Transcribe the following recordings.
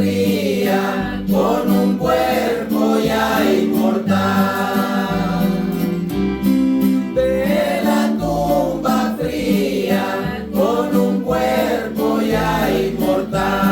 fría, con un cuerpo ya inmortal. De la tumba fría, con un cuerpo ya inmortal.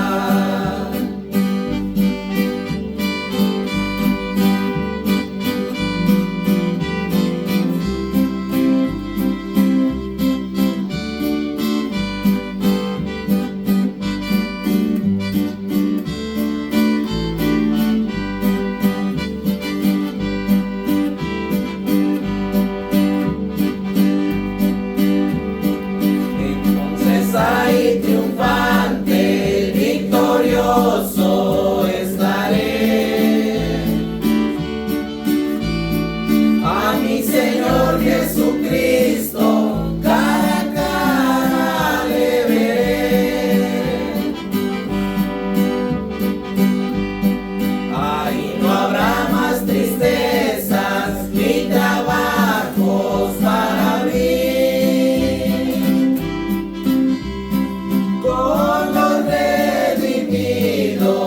Ahí triunfante, victorioso estaré. A mi Señor Jesucristo cara a cara le veré. Ahí no habrá más tristezas ni trabajos para mí. Con los redimidos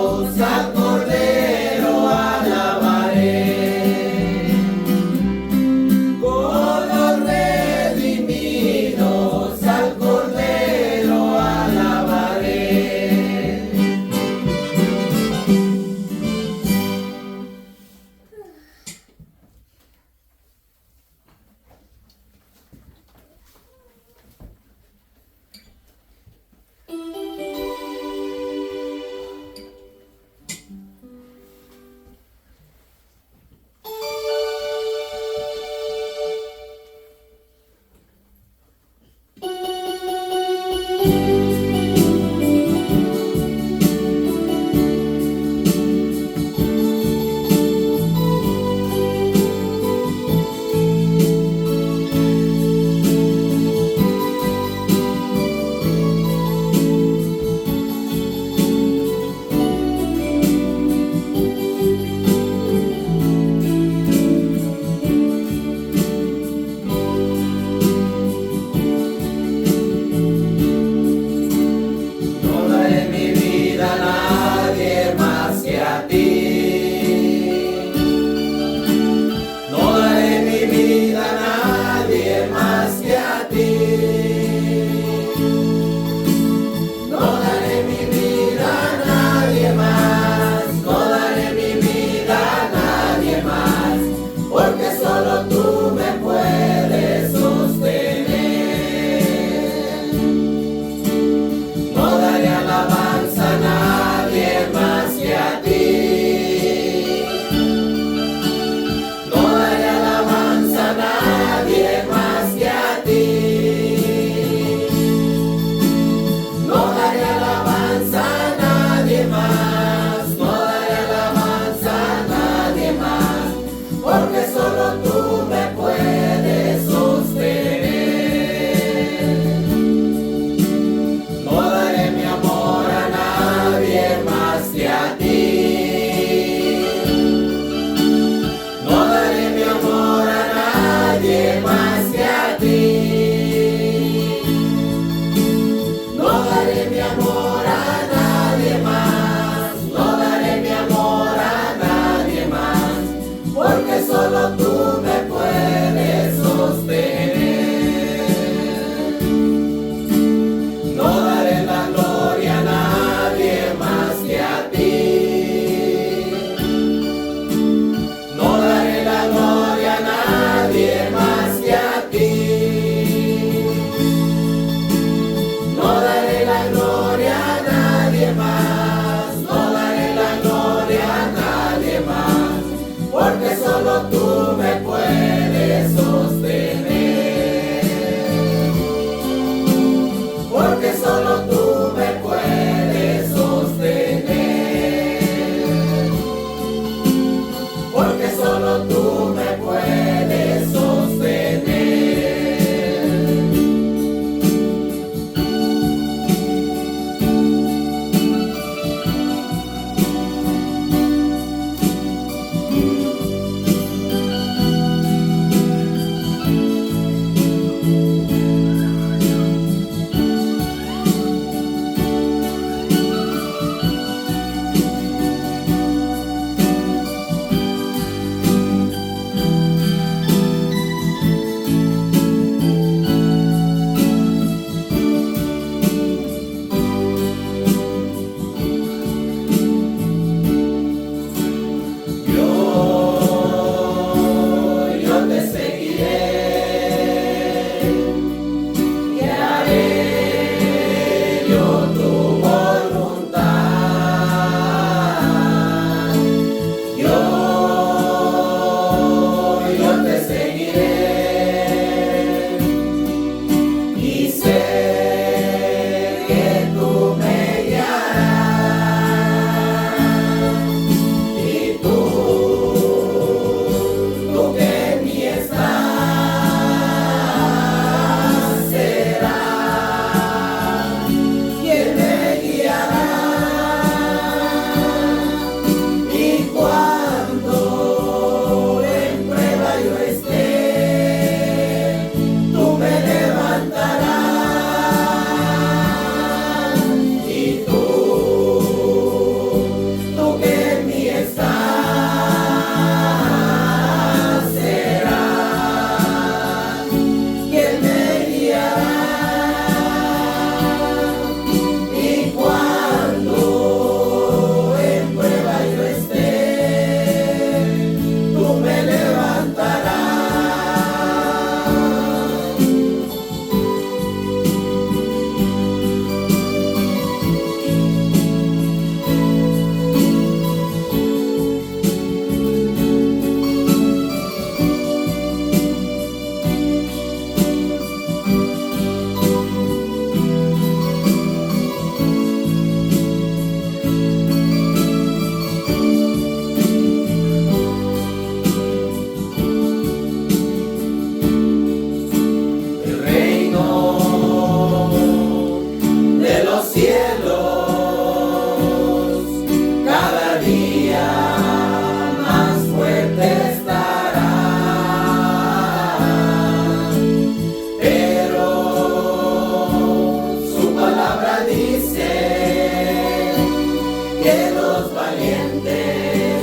que los valientes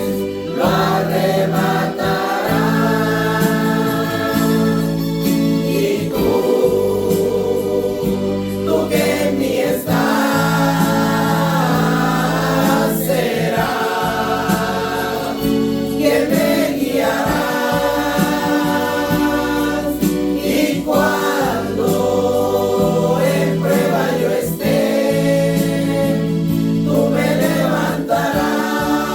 lo arrebatarán. Y tú que en mí estás, serás quien me guiarás. Y cuando en prueba yo esté, tú me levantarás.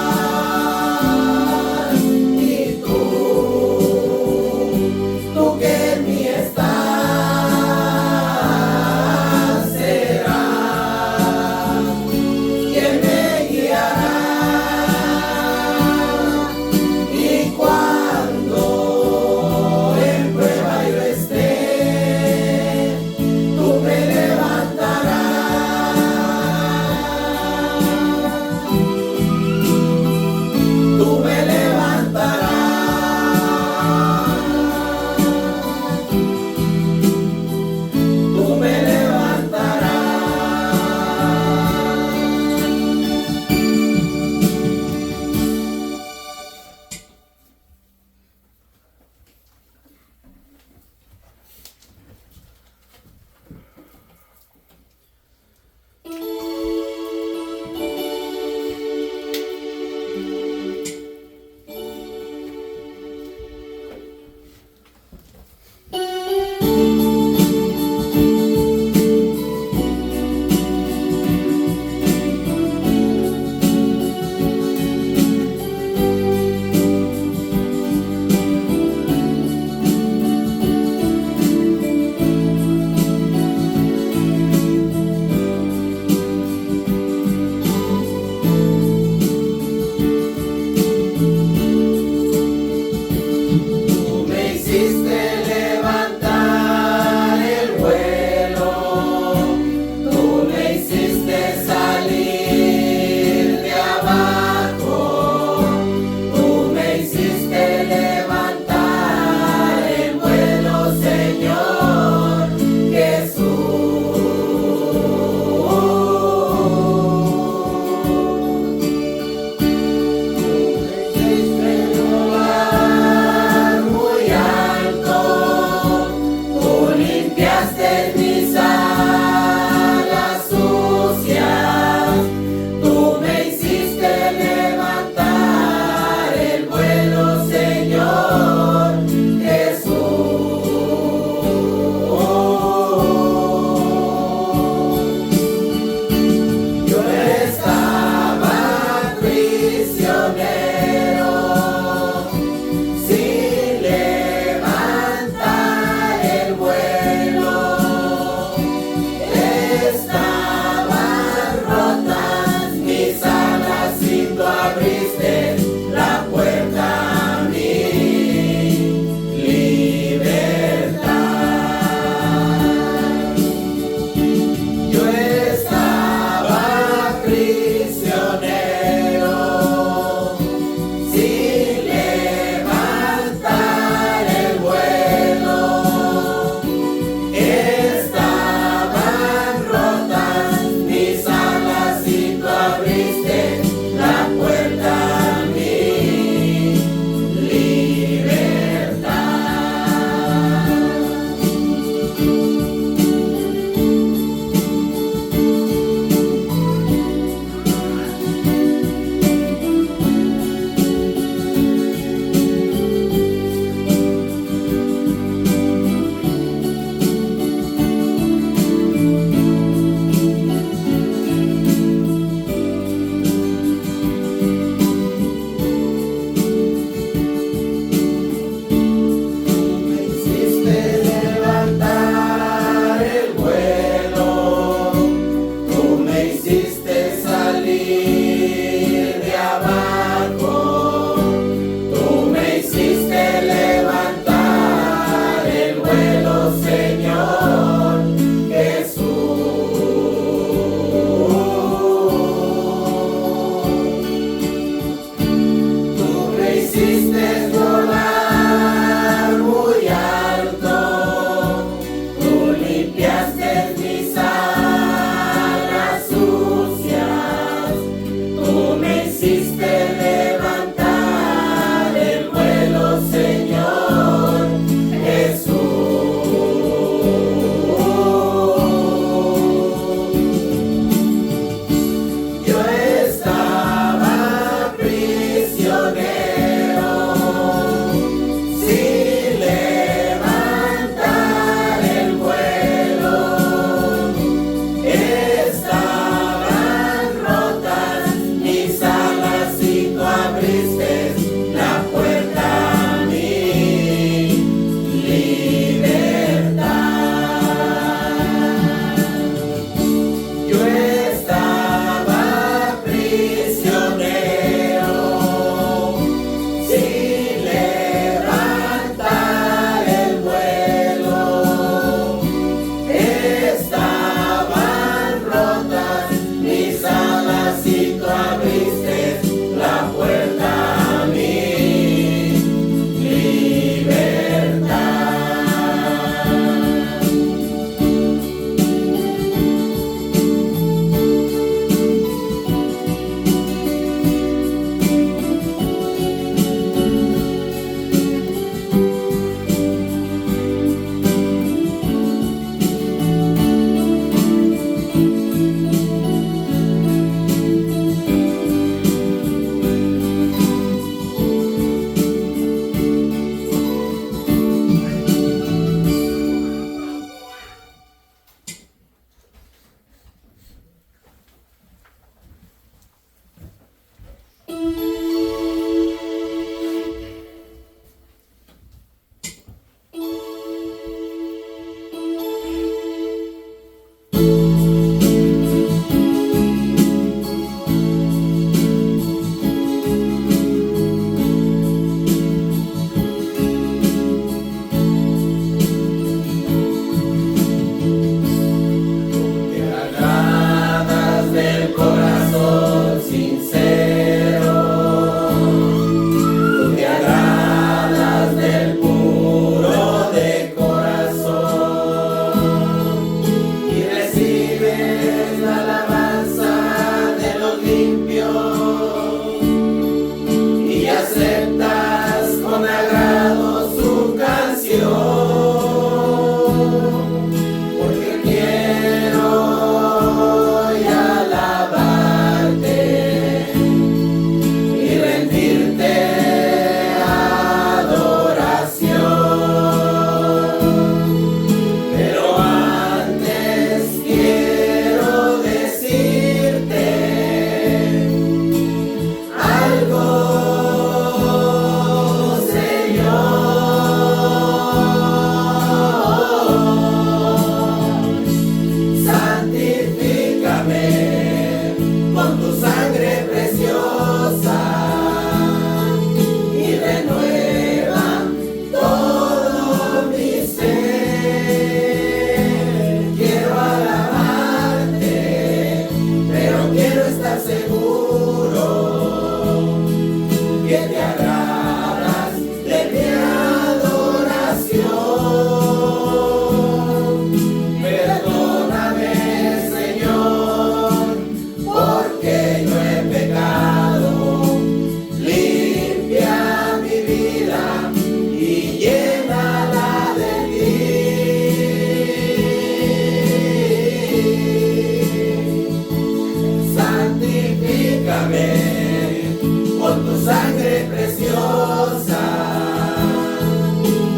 Santifícame con tu sangre preciosa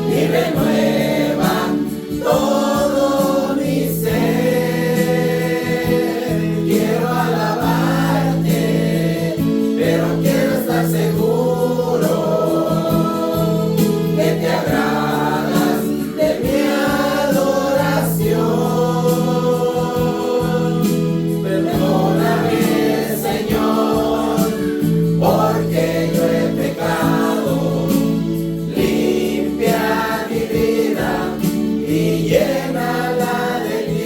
y renueva todo mi ser. Quiero alabarte, pero quiero estar seguro que te agradas de mi adoración. Perdóname, Señor, porque yo he pecado. Limpia mi vida y llénala de ti.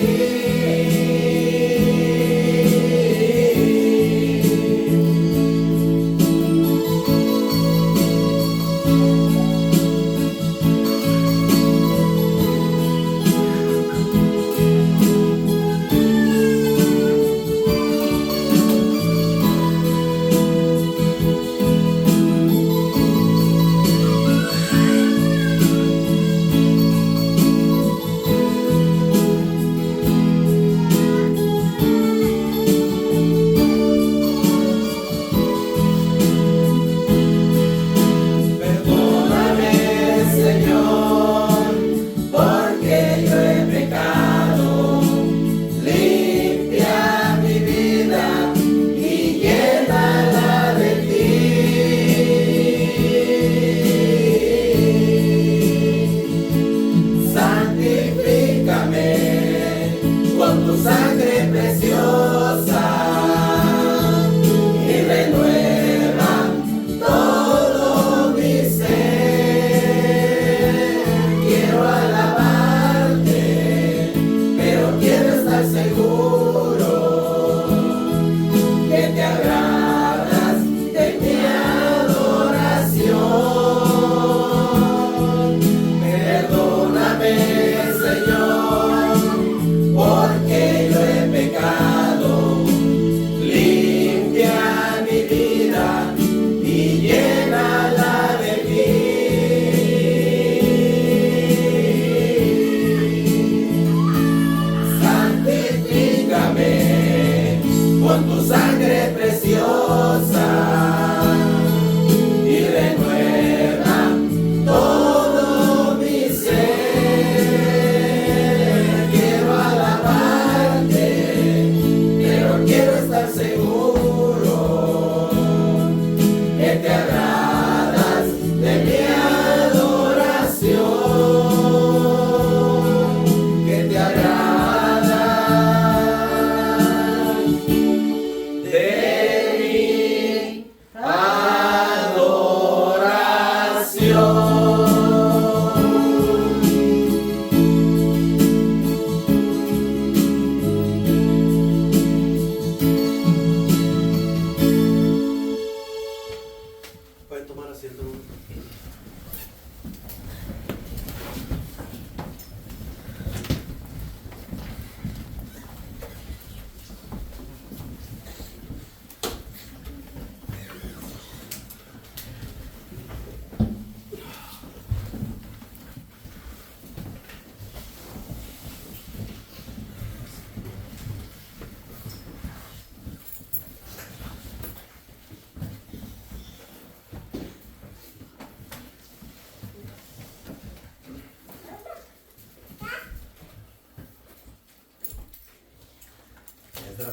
Perdóname, Señor, porque yo he pecado. Limpia mi vida y llénala de ti. Santifícame con tu sangre preciosa y renueva todo mi ser. Quiero alabarte, pero quiero estar seguro que te agradas de mi adoración. Perdóname, Señor, porque yo he pecado. Limpia mi vida y llénala de ti. Santifícame con tu sangre preciosa y renueva todo mi ser. Quiero alabarte, pero quiero estar seguro que te agradas de mi adoración, que te agradas de mi Pueden tomar asiento.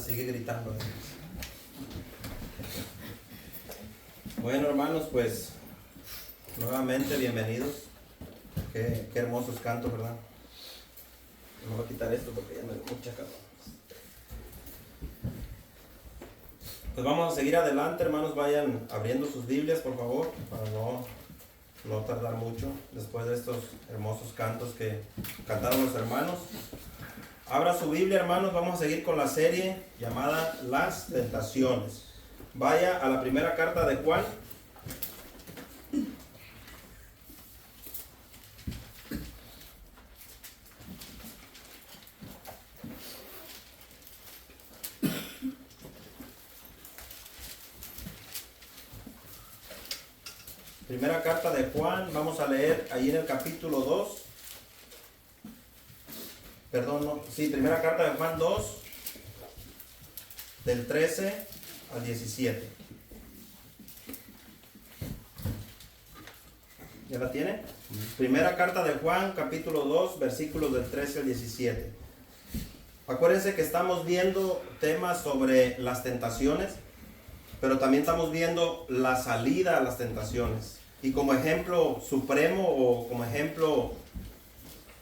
Sigue gritando. Bueno, hermanos, pues nuevamente bienvenidos. Qué hermosos cantos, ¿verdad? Me voy a quitar esto porque ya me dio mucha calor. Pues vamos a seguir adelante, hermanos. Vayan abriendo sus Biblias, por favor, para no tardar mucho después de estos hermosos cantos que cantaron los hermanos. Abra su Biblia, hermanos. Vamos a seguir con la serie llamada Las Tentaciones. Vaya a la primera carta de Juan. Primera carta de Juan, vamos a leer ahí en el capítulo 2. Perdón, no, sí, primera carta de Juan 2, del 13 al 17. ¿Ya la tiene? Primera carta de Juan, capítulo 2, versículos del 13 al 17. Acuérdense que estamos viendo temas sobre las tentaciones, pero también estamos viendo la salida a las tentaciones. Y como ejemplo supremo o como ejemplo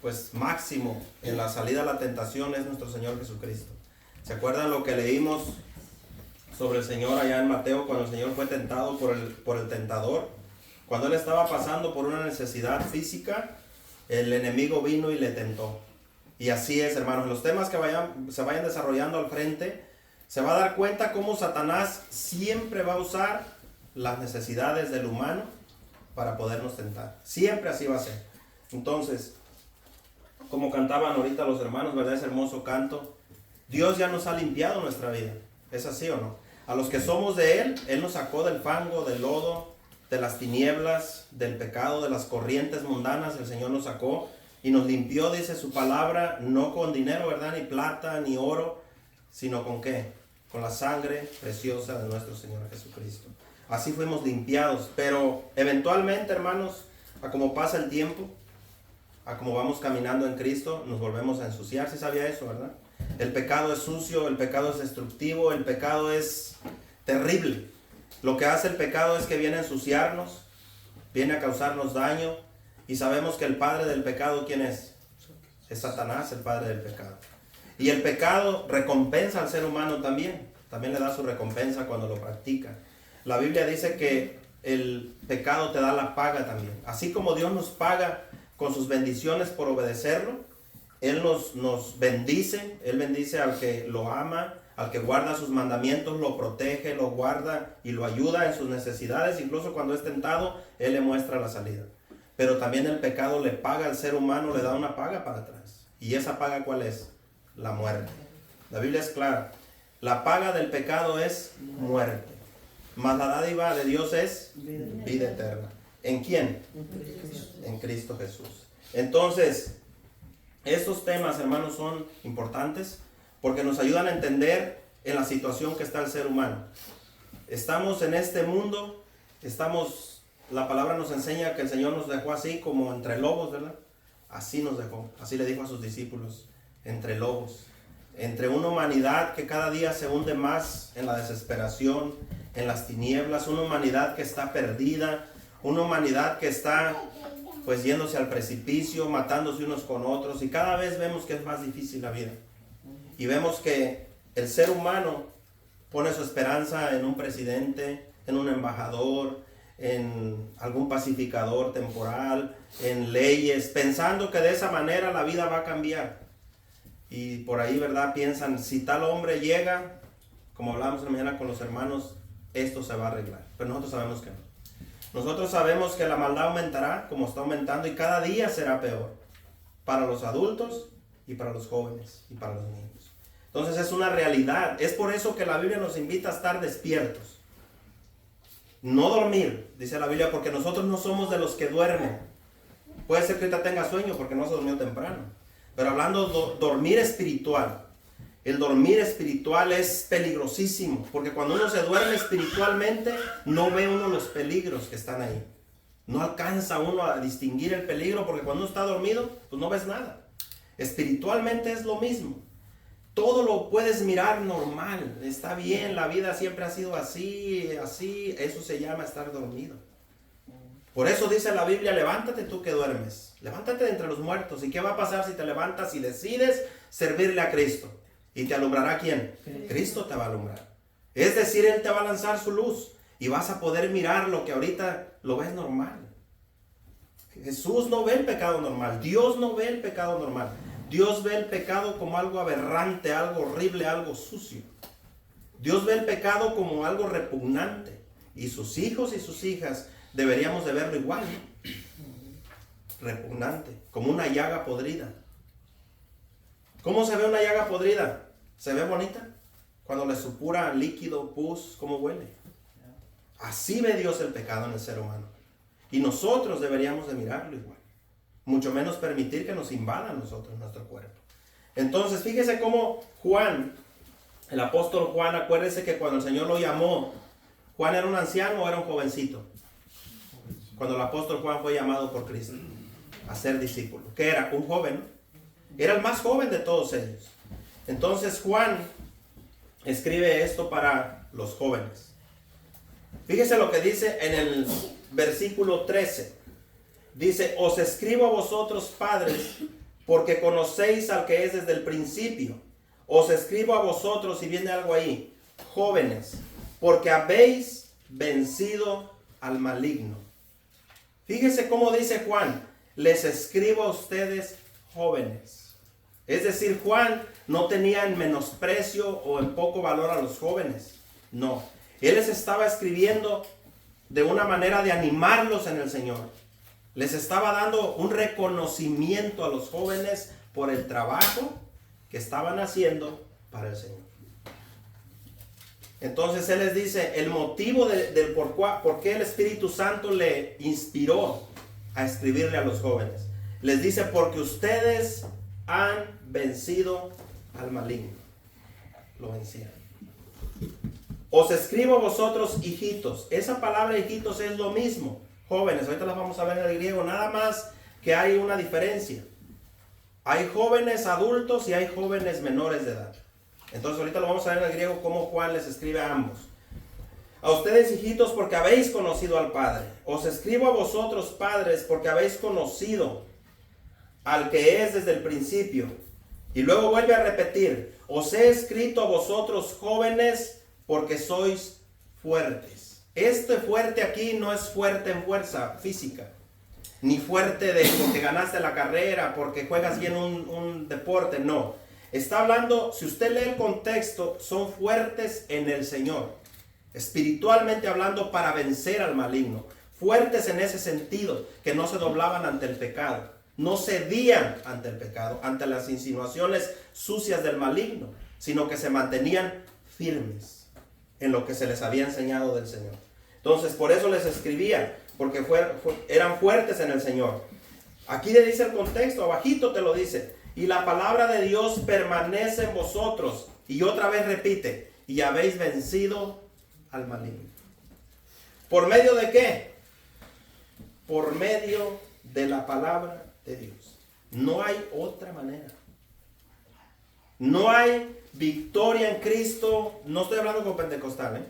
pues máximo en la salida a la tentación es nuestro Señor Jesucristo. ¿Se acuerdan lo que leímos sobre el Señor allá en Mateo cuando el Señor fue tentado por el tentador? Cuando Él estaba pasando por una necesidad física, el enemigo vino y le tentó. Y así es, hermanos, los temas que se vayan desarrollando al frente, se va a dar cuenta cómo Satanás siempre va a usar las necesidades del humano para podernos tentar. Siempre así va a ser. Entonces, como cantaban ahorita los hermanos, ¿verdad? Ese hermoso canto. Dios ya nos ha limpiado nuestra vida. ¿Es así o no? A los que somos de Él, Él nos sacó del fango, del lodo, de las tinieblas, del pecado, de las corrientes mundanas. El Señor nos sacó y nos limpió, dice su palabra, no con dinero, ¿verdad? Ni plata, ni oro, sino ¿con qué? Con la sangre preciosa de nuestro Señor Jesucristo. Así fuimos limpiados, pero eventualmente, hermanos, a como pasa el tiempo, a como vamos caminando en Cristo, nos volvemos a ensuciar. ¿Sí sabía eso, verdad? El pecado es sucio, el pecado es destructivo, el pecado es terrible. Lo que hace el pecado es que viene a ensuciarnos, viene a causarnos daño, y sabemos que el padre del pecado, ¿quién es? Es Satanás, el padre del pecado. Y el pecado recompensa al ser humano también le da su recompensa cuando lo practica. La Biblia dice que el pecado te da la paga también. Así como Dios nos paga con sus bendiciones por obedecerlo, Él nos bendice, Él bendice al que lo ama, al que guarda sus mandamientos, lo protege, lo guarda y lo ayuda en sus necesidades. Incluso cuando es tentado, Él le muestra la salida. Pero también el pecado le paga al ser humano, le da una paga para atrás. ¿Y esa paga cuál es? La muerte. La Biblia es clara. La paga del pecado es muerte. Mas la dádiva de Dios es vida eterna. ¿En quién? En Cristo Jesús. Entonces, estos temas, hermanos, son importantes porque nos ayudan a entender en la situación que está el ser humano. Estamos en este mundo, la palabra nos enseña que el Señor nos dejó así como entre lobos, ¿verdad? Así nos dejó, así le dijo a sus discípulos, entre lobos, entre una humanidad que cada día se hunde más en la desesperación, en las tinieblas, una humanidad que está perdida, una humanidad que está pues yéndose al precipicio, matándose unos con otros, y cada vez vemos que es más difícil la vida. Y vemos que el ser humano pone su esperanza en un presidente, en un embajador, en algún pacificador temporal, en leyes, pensando que de esa manera la vida va a cambiar. Y por ahí, ¿verdad? Piensan, si tal hombre llega, como hablábamos en la mañana con los hermanos, esto se va a arreglar. Pero nosotros sabemos que no. Nosotros sabemos que la maldad aumentará como está aumentando y cada día será peor para los adultos y para los jóvenes y para los niños. Entonces es una realidad. Es por eso que la Biblia nos invita a estar despiertos. No dormir, dice la Biblia, porque nosotros no somos de los que duermen. Puede ser que ahorita tenga sueño porque no se durmió temprano. Pero hablando dormir espiritual. El dormir espiritual es peligrosísimo, porque cuando uno se duerme espiritualmente, no ve uno los peligros que están ahí. No alcanza uno a distinguir el peligro, porque cuando uno está dormido, pues no ves nada. Espiritualmente es lo mismo. Todo lo puedes mirar normal, está bien, la vida siempre ha sido así, eso se llama estar dormido. Por eso dice la Biblia, levántate tú que duermes, levántate de entre los muertos. ¿Y qué va a pasar si te levantas y decides servirle a Cristo? ¿Y te alumbrará quién? Cristo te va a alumbrar. Es decir, Él te va a lanzar su luz y vas a poder mirar lo que ahorita lo ves normal. Jesús no ve el pecado normal, Dios no ve el pecado normal. Dios ve el pecado como algo aberrante, algo horrible, algo sucio. Dios ve el pecado como algo repugnante. Y sus hijos y sus hijas deberíamos de verlo igual, ¿no? Repugnante, como una llaga podrida. ¿Cómo se ve una llaga podrida? ¿Se ve bonita? Cuando le supura líquido, pus, ¿cómo huele? Así ve Dios el pecado en el ser humano. Y nosotros deberíamos de mirarlo igual. Mucho menos permitir que nos invada a nosotros nuestro cuerpo. Entonces, fíjese cómo Juan, El apóstol Juan, acuérdense que cuando el Señor lo llamó, ¿Juan era un anciano o era un jovencito? Cuando el apóstol Juan fue llamado por Cristo a ser discípulo. ¿Qué era? Un joven. Era el más joven de todos ellos. Entonces Juan escribe esto para los jóvenes. Fíjese lo que dice en el versículo 13. Dice, os escribo a vosotros, padres, porque conocéis al que es desde el principio. Os escribo a vosotros, y viene algo ahí, jóvenes, porque habéis vencido al maligno. Fíjese cómo dice Juan, les escribo a ustedes jóvenes. Es decir, Juan no tenía en menosprecio o en poco valor a los jóvenes. No, él les estaba escribiendo de una manera de animarlos en el Señor. Les estaba dando un reconocimiento a los jóvenes por el trabajo que estaban haciendo para el Señor. Entonces Él les dice el motivo del por qué el Espíritu Santo le inspiró a escribirle a los jóvenes. Les dice, porque ustedes han vencido al maligno. Lo vencieron. Os escribo a vosotros, hijitos. Esa palabra hijitos es lo mismo. Jóvenes, ahorita las vamos a ver en el griego, nada más que hay una diferencia. Hay jóvenes adultos y hay jóvenes menores de edad. Entonces ahorita lo vamos a ver en el griego cómo Juan les escribe a ambos. A ustedes, hijitos, porque habéis conocido al Padre. Os escribo a vosotros, padres, porque habéis conocido al que es desde el principio. Y luego vuelve a repetir, os he escrito a vosotros, jóvenes, porque sois fuertes. Este fuerte aquí no es fuerte en fuerza física, ni fuerte de porque ganaste la carrera, porque juegas bien un deporte, no. Está hablando, si usted lee el contexto, son fuertes en el Señor, espiritualmente hablando, para vencer al maligno. Fuertes en ese sentido, que no se doblaban ante el pecado, no cedían ante el pecado, ante las insinuaciones sucias del maligno, sino que se mantenían firmes en lo que se les había enseñado del Señor. Entonces, por eso les escribía, porque eran fuertes en el Señor. Aquí le dice el contexto, abajito te lo dice, y la palabra de Dios permanece en vosotros. Y otra vez repite, y habéis vencido al maligno. ¿Por medio de qué? Por medio de la palabra de Dios. No hay otra manera. No hay victoria en Cristo. No estoy hablando con pentecostal,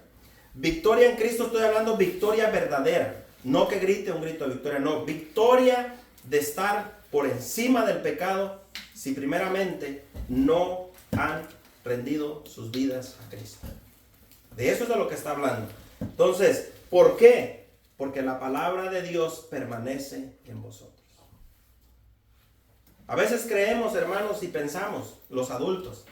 Victoria en Cristo, estoy hablando victoria verdadera. No que grite un grito de victoria, no. Victoria de estar por encima del pecado si primeramente no han rendido sus vidas a Cristo. De eso es de lo que está hablando. Entonces, ¿por qué? Porque la palabra de Dios permanece en vosotros. A veces creemos, hermanos, y pensamos, los adultos,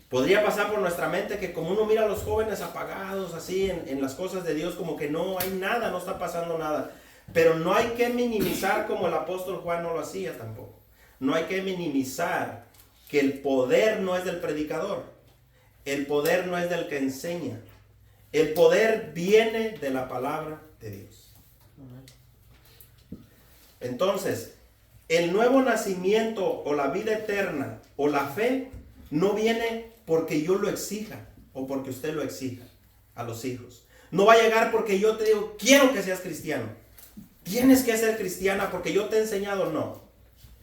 podría pasar por nuestra mente que como uno mira a los jóvenes apagados así en las cosas de Dios, como que no hay nada, no está pasando nada. Pero no hay que minimizar, como el apóstol Juan no lo hacía tampoco. No hay que minimizar que el poder no es del predicador. El poder no es del que enseña. El poder viene de la palabra de Dios. Entonces, el nuevo nacimiento o la vida eterna o la fe no viene porque yo lo exija o porque usted lo exija a los hijos. No va a llegar porque yo te digo, quiero que seas cristiano. Tienes que ser cristiana porque yo te he enseñado. No,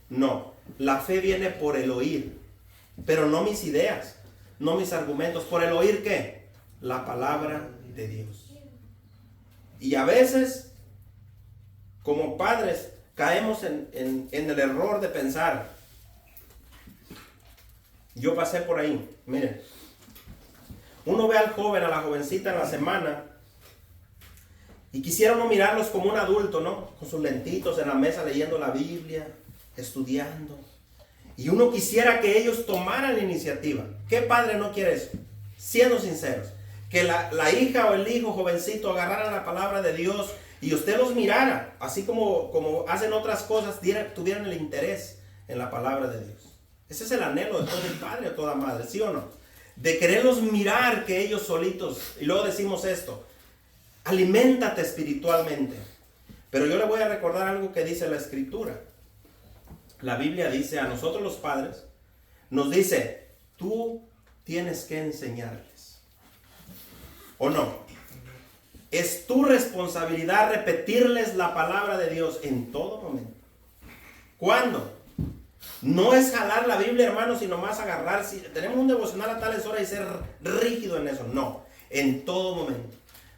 no. La fe viene por el oír, pero no mis ideas, no mis argumentos. ¿Por el oír qué? La palabra de Dios. Y a veces, como padres, caemos en el error de pensar. Yo pasé por ahí, miren. Uno ve al joven, a la jovencita en la semana y quisiera uno mirarlos como un adulto, ¿no? Con sus lentitos en la mesa leyendo la Biblia, estudiando. Y uno quisiera que ellos tomaran la iniciativa. ¿Qué padre no quiere eso? Siendo sinceros. Que la hija o el hijo jovencito agarraran la palabra de Dios y usted los mirara, así como hacen otras cosas, tuvieran el interés en la palabra de Dios. Ese es el anhelo de todo padre o toda madre, ¿sí o no? De quererlos mirar que ellos solitos, y luego decimos esto, aliméntate espiritualmente. Pero yo le voy a recordar algo que dice la Escritura. La Biblia dice a nosotros los padres, nos dice, tú tienes que enseñarles. ¿O no? Es tu responsabilidad repetirles la palabra de Dios en todo momento. ¿Cuándo? No es jalar la Biblia, hermanos, y nomás agarrar. Si tenemos un devocional a tales horas y ser rígido en eso. No, en todo momento.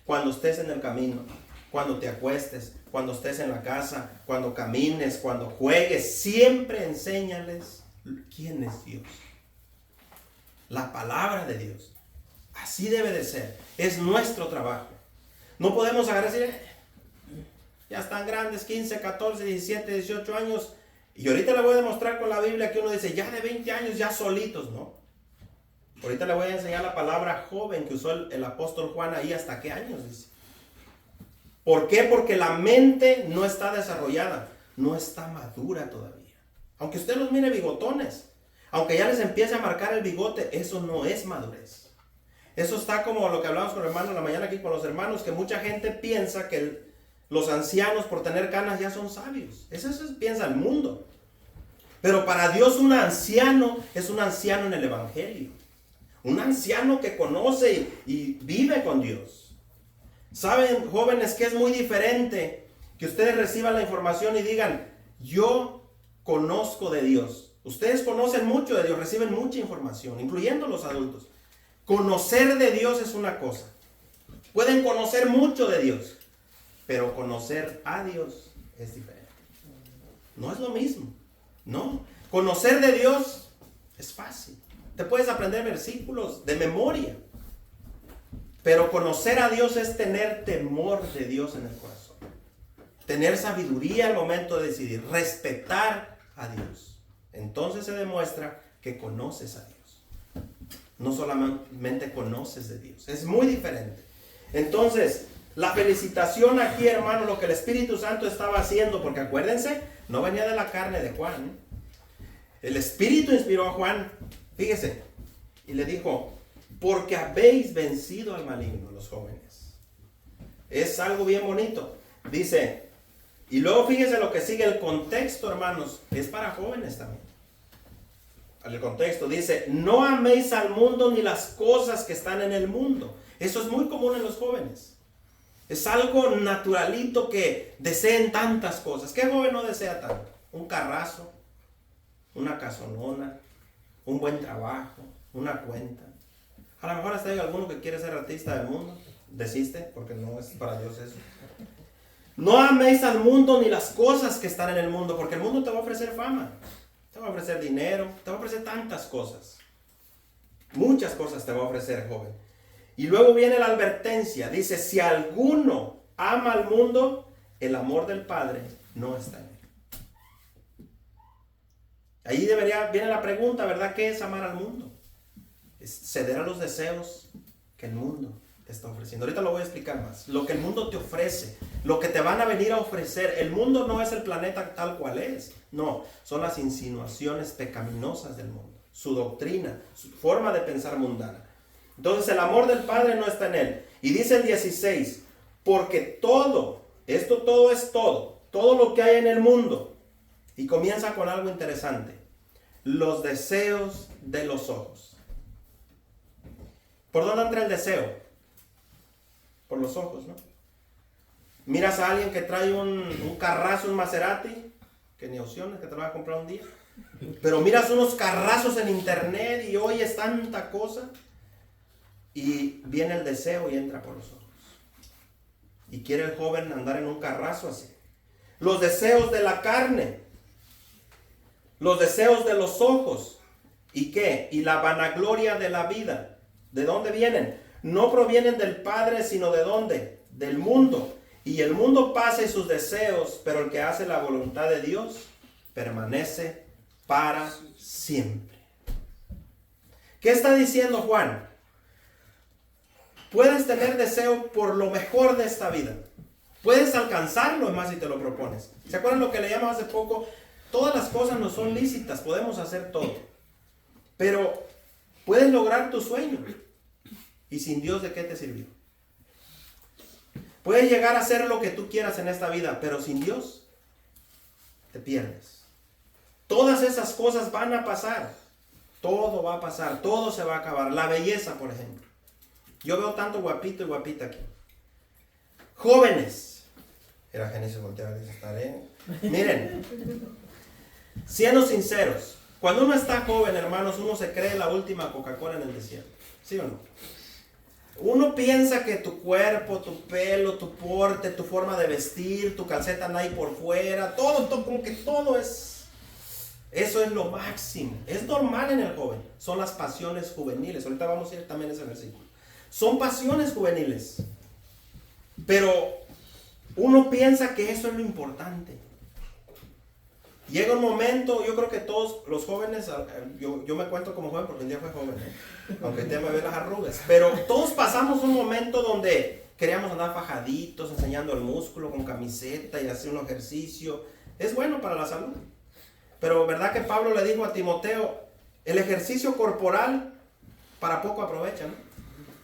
Cuando estés en el camino, cuando te acuestes, cuando estés en la casa, cuando camines, cuando juegues, siempre enséñales quién es Dios. La palabra de Dios. Así debe de ser. Es nuestro trabajo. No podemos agarrar y decir, ya están grandes, 15, 14, 17, 18 años. Y ahorita le voy a demostrar con la Biblia que uno dice, ya de 20 años, ya solitos, ¿no? Ahorita le voy a enseñar la palabra joven que usó el apóstol Juan ahí, ¿hasta qué años? Dice. ¿Por qué? Porque la mente no está desarrollada, no está madura todavía. Aunque usted los mire bigotones, aunque ya les empiece a marcar el bigote, eso no es madurez. Eso está como lo que hablamos con el hermano en la mañana aquí con los hermanos, que mucha gente piensa que los ancianos por tener canas ya son sabios. Eso piensa el mundo. Pero para Dios un anciano es un anciano en el evangelio. Un anciano que conoce y vive con Dios. Saben, jóvenes, que es muy diferente que ustedes reciban la información y digan, yo conozco de Dios. Ustedes conocen mucho de Dios, reciben mucha información, incluyendo los adultos. Conocer de Dios es una cosa. Pueden conocer mucho de Dios, pero conocer a Dios es diferente. No es lo mismo. No. Conocer de Dios es fácil. Te puedes aprender versículos de memoria. Pero conocer a Dios es tener temor de Dios en el corazón. Tener sabiduría al momento de decidir. Respetar a Dios. Entonces se demuestra que conoces a Dios. No solamente conoces de Dios. Es muy diferente. Entonces, la felicitación aquí, hermano, lo que el Espíritu Santo estaba haciendo, porque acuérdense, no venía de la carne de Juan, ¿eh? El Espíritu inspiró a Juan, fíjese, y le dijo, porque habéis vencido al maligno, los jóvenes. Es algo bien bonito. Dice, y luego fíjese lo que sigue, el contexto, hermanos, es para jóvenes también. El contexto dice, no améis al mundo ni las cosas que están en el mundo. Eso es muy común en los jóvenes. Es algo naturalito que deseen tantas cosas. ¿Qué joven no desea tanto? Un carrazo, una casonona, un buen trabajo, una cuenta. A lo mejor hasta hay alguno que quiere ser artista del mundo. Desiste, porque no es para Dios eso. No améis al mundo ni las cosas que están en el mundo, porque el mundo te va a ofrecer fama, te va a ofrecer dinero, te va a ofrecer tantas cosas. Muchas cosas te va a ofrecer, joven. Y luego viene la advertencia. Dice, si alguno ama al mundo, el amor del Padre no está en él. Ahí viene la pregunta, ¿verdad? ¿Qué es amar al mundo? Es ceder a los deseos que el mundo te está ofreciendo. Ahorita lo voy a explicar más. Lo que el mundo te ofrece, lo que te van a venir a ofrecer. El mundo no es el planeta tal cual es. No, son las insinuaciones pecaminosas del mundo. Su doctrina, su forma de pensar mundana. Entonces el amor del Padre no está en él. Y dice el 16, porque todo es todo lo que hay en el mundo. Y comienza con algo interesante. Los deseos de los ojos. ¿Por dónde entra el deseo? Por los ojos, ¿no? Miras a alguien que trae un carrazo, un Maserati, que ni opciones, que te lo vas a comprar un día. Pero miras unos carrazos en internet y oyes tanta cosa. Y viene el deseo y entra por los ojos. Y quiere el joven andar en un carrazo así. Los deseos de la carne. Los deseos de los ojos. ¿Y qué? Y la vanagloria de la vida. ¿De dónde vienen? No provienen del Padre, sino ¿de dónde? Del mundo. Y el mundo pasa y sus deseos, pero el que hace la voluntad de Dios permanece para siempre. ¿Qué está diciendo Juan? Puedes tener deseo por lo mejor de esta vida. Puedes alcanzarlo, más si te lo propones. ¿Se acuerdan lo que le llamamos hace poco? Todas las cosas no son lícitas, podemos hacer todo. Pero puedes lograr tu sueño. ¿Y sin Dios de qué te sirvió? Puedes llegar a hacer lo que tú quieras en esta vida, pero sin Dios te pierdes. Todas esas cosas van a pasar. Todo va a pasar, todo se va a acabar. La belleza, por ejemplo. Yo veo tanto guapito y guapita aquí. Jóvenes. Era Génesis volteaba y dice, estaré. Miren, siendo sinceros, cuando uno está joven, hermanos, uno se cree la última Coca-Cola en el desierto. ¿Sí o no? Uno piensa que tu cuerpo, tu pelo, tu porte, tu forma de vestir, tu calceta Nike por fuera, todo, como que todo es... Eso es lo máximo. Es normal en el joven. Son las pasiones juveniles. Ahorita vamos a ir también a ese versículo. Son pasiones juveniles. Pero uno piensa que eso es lo importante. Llega un momento, yo creo que todos los jóvenes, yo me cuento como joven porque un día fui joven, aunque ya me ve las arrugas, pero todos pasamos un momento donde queríamos andar fajaditos, enseñando el músculo con camiseta y hacer un ejercicio. Es bueno para la salud. Pero verdad que Pablo le dijo a Timoteo, el ejercicio corporal para poco aprovecha, ¿no?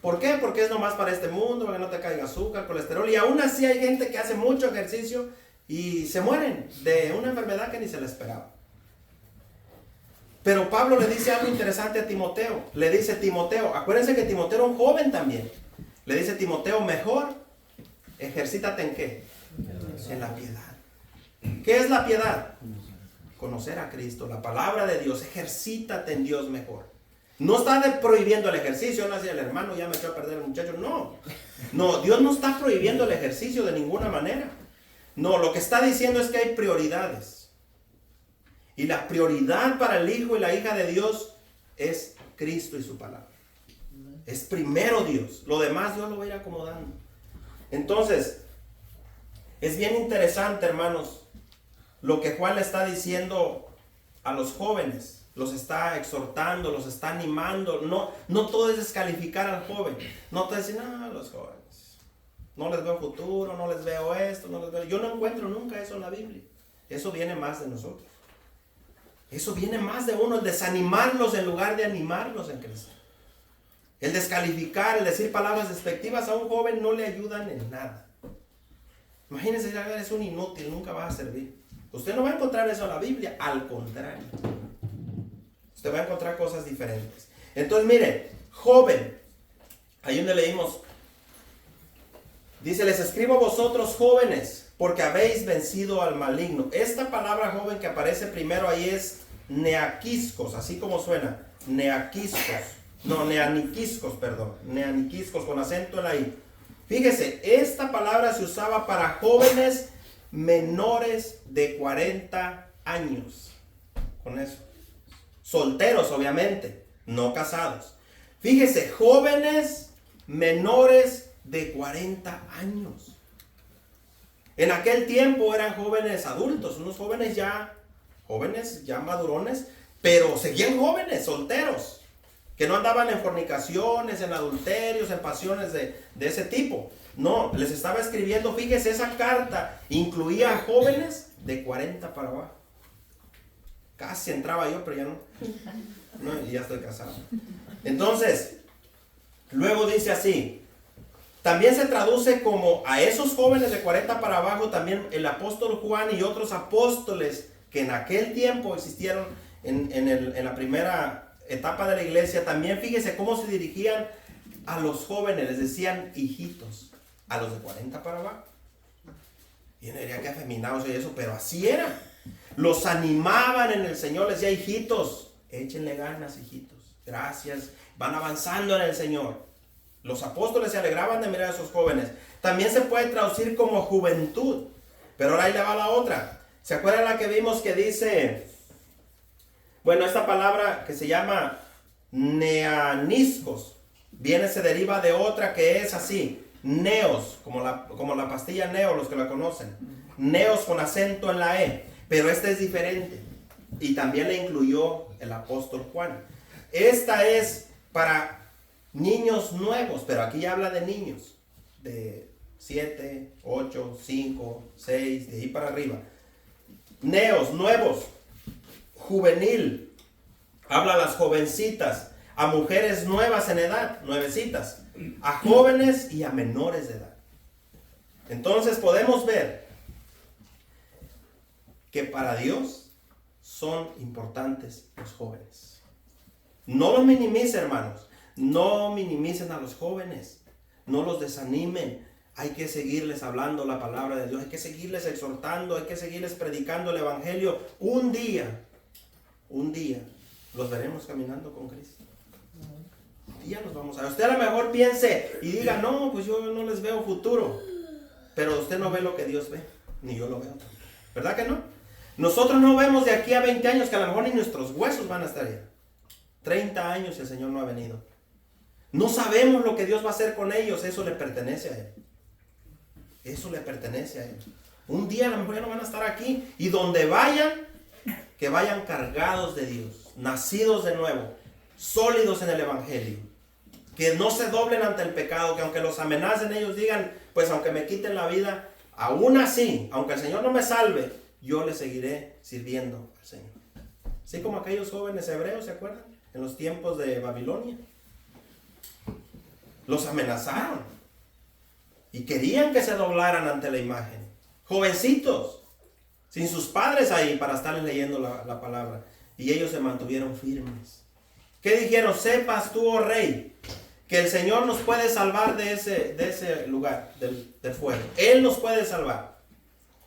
¿Por qué? Porque es nomás para este mundo, para que no te caiga azúcar, colesterol, y aún así hay gente que hace mucho ejercicio y se mueren de una enfermedad que ni se le esperaba. Pero Pablo le dice algo interesante a Timoteo. Le dice, Timoteo, acuérdense que Timoteo era un joven también. Le dice, Timoteo, mejor ejercítate ¿en qué? En la piedad. ¿Qué es la piedad? Conocer a Cristo, la palabra de Dios. Ejercítate en Dios mejor. No está prohibiendo el ejercicio. No decía el hermano, ya me echó a perder el muchacho. No, Dios no está prohibiendo el ejercicio de ninguna manera. No, lo que está diciendo es que hay prioridades. Y la prioridad para el hijo y la hija de Dios es Cristo y su palabra. Es primero Dios. Lo demás Dios lo va a ir acomodando. Entonces, es bien interesante, hermanos, lo que Juan le está diciendo a los jóvenes. Los está exhortando, los está animando. No todo es descalificar al joven. No te dicen, los jóvenes. No les veo futuro, no les veo esto, no les veo... Yo no encuentro nunca eso en la Biblia. Eso viene más de nosotros. Eso viene más de uno, el desanimarlos en lugar de animarlos en Cristo. El descalificar, el decir palabras despectivas a un joven no le ayudan en nada. Imagínense, es un inútil, nunca va a servir. Usted no va a encontrar eso en la Biblia, al contrario. Usted va a encontrar cosas diferentes. Entonces, mire, joven, ahí donde leímos, dice, les escribo a vosotros jóvenes, porque habéis vencido al maligno. Esta palabra joven que aparece primero ahí es neaquiscos, así como suena, neaquiscos, neaniquiscos, con acento en la I. Fíjese, esta palabra se usaba para jóvenes menores de 40 años. Con eso. Solteros, obviamente, no casados. Fíjese, jóvenes menores de 40 años. En aquel tiempo eran jóvenes adultos, unos jóvenes ya madurones, pero seguían jóvenes, solteros, que no andaban en fornicaciones, en adulterios, en pasiones de ese tipo. No, les estaba escribiendo, fíjese, esa carta incluía a jóvenes de 40 para abajo. Casi entraba yo, pero ya no, y ya estoy casado. Entonces, luego dice así, también se traduce como a esos jóvenes de 40 para abajo, también el apóstol Juan y otros apóstoles que en aquel tiempo existieron en la primera etapa de la iglesia, también fíjese cómo se dirigían a los jóvenes, les decían hijitos, a los de 40 para abajo. Y no diría que afeminados y eso, pero así era. Los animaban en el Señor, les decía, hijitos, échenle ganas, hijitos, gracias, van avanzando en el Señor. Los apóstoles se alegraban de mirar a esos jóvenes. También se puede traducir como juventud, pero ahora ahí le va la otra. ¿Se acuerdan la que vimos que dice, bueno, esta palabra que se llama neaniscos, se deriva de otra que es así, neos, como la pastilla Neo, los que la conocen, neos con acento en la E, pero esta es diferente y también le incluyó el apóstol Juan. Esta es para niños nuevos, pero aquí ya habla de niños de 7, 8, 5, 6, de ahí para arriba. Neos, nuevos, juvenil, habla a las jovencitas, a mujeres nuevas en edad, nuevecitas, a jóvenes y a menores de edad. Entonces podemos ver que para Dios son importantes los jóvenes. No los minimicen, hermanos. No minimicen a los jóvenes. No los desanimen. Hay que seguirles hablando la palabra de Dios. Hay que seguirles exhortando. Hay que seguirles predicando el evangelio. Un día los veremos caminando con Cristo. Un día los vamos a ver. Usted a lo mejor piense y diga, no, pues yo no les veo futuro. Pero usted no ve lo que Dios ve. Ni yo lo veo. ¿Verdad que no? Nosotros no vemos de aquí a 20 años que a lo mejor ni nuestros huesos van a estar allá. 30 años y el Señor no ha venido. No sabemos lo que Dios va a hacer con ellos. Eso le pertenece a Él. Eso le pertenece a Él. Un día a lo mejor ya no van a estar aquí. Y donde vayan, que vayan cargados de Dios. Nacidos de nuevo. Sólidos en el evangelio. Que no se doblen ante el pecado. Que aunque los amenacen, ellos digan, pues aunque me quiten la vida, aún así, aunque el Señor no me salve, yo le seguiré sirviendo al Señor. Así como aquellos jóvenes hebreos, ¿se acuerdan? En los tiempos de Babilonia. Los amenazaron. Y querían que se doblaran ante la imagen. Jovencitos. Sin sus padres ahí para estarles leyendo la palabra. Y ellos se mantuvieron firmes. ¿Qué dijeron? Sepas tú, oh rey, que el Señor nos puede salvar de ese lugar, del fuego. Él nos puede salvar.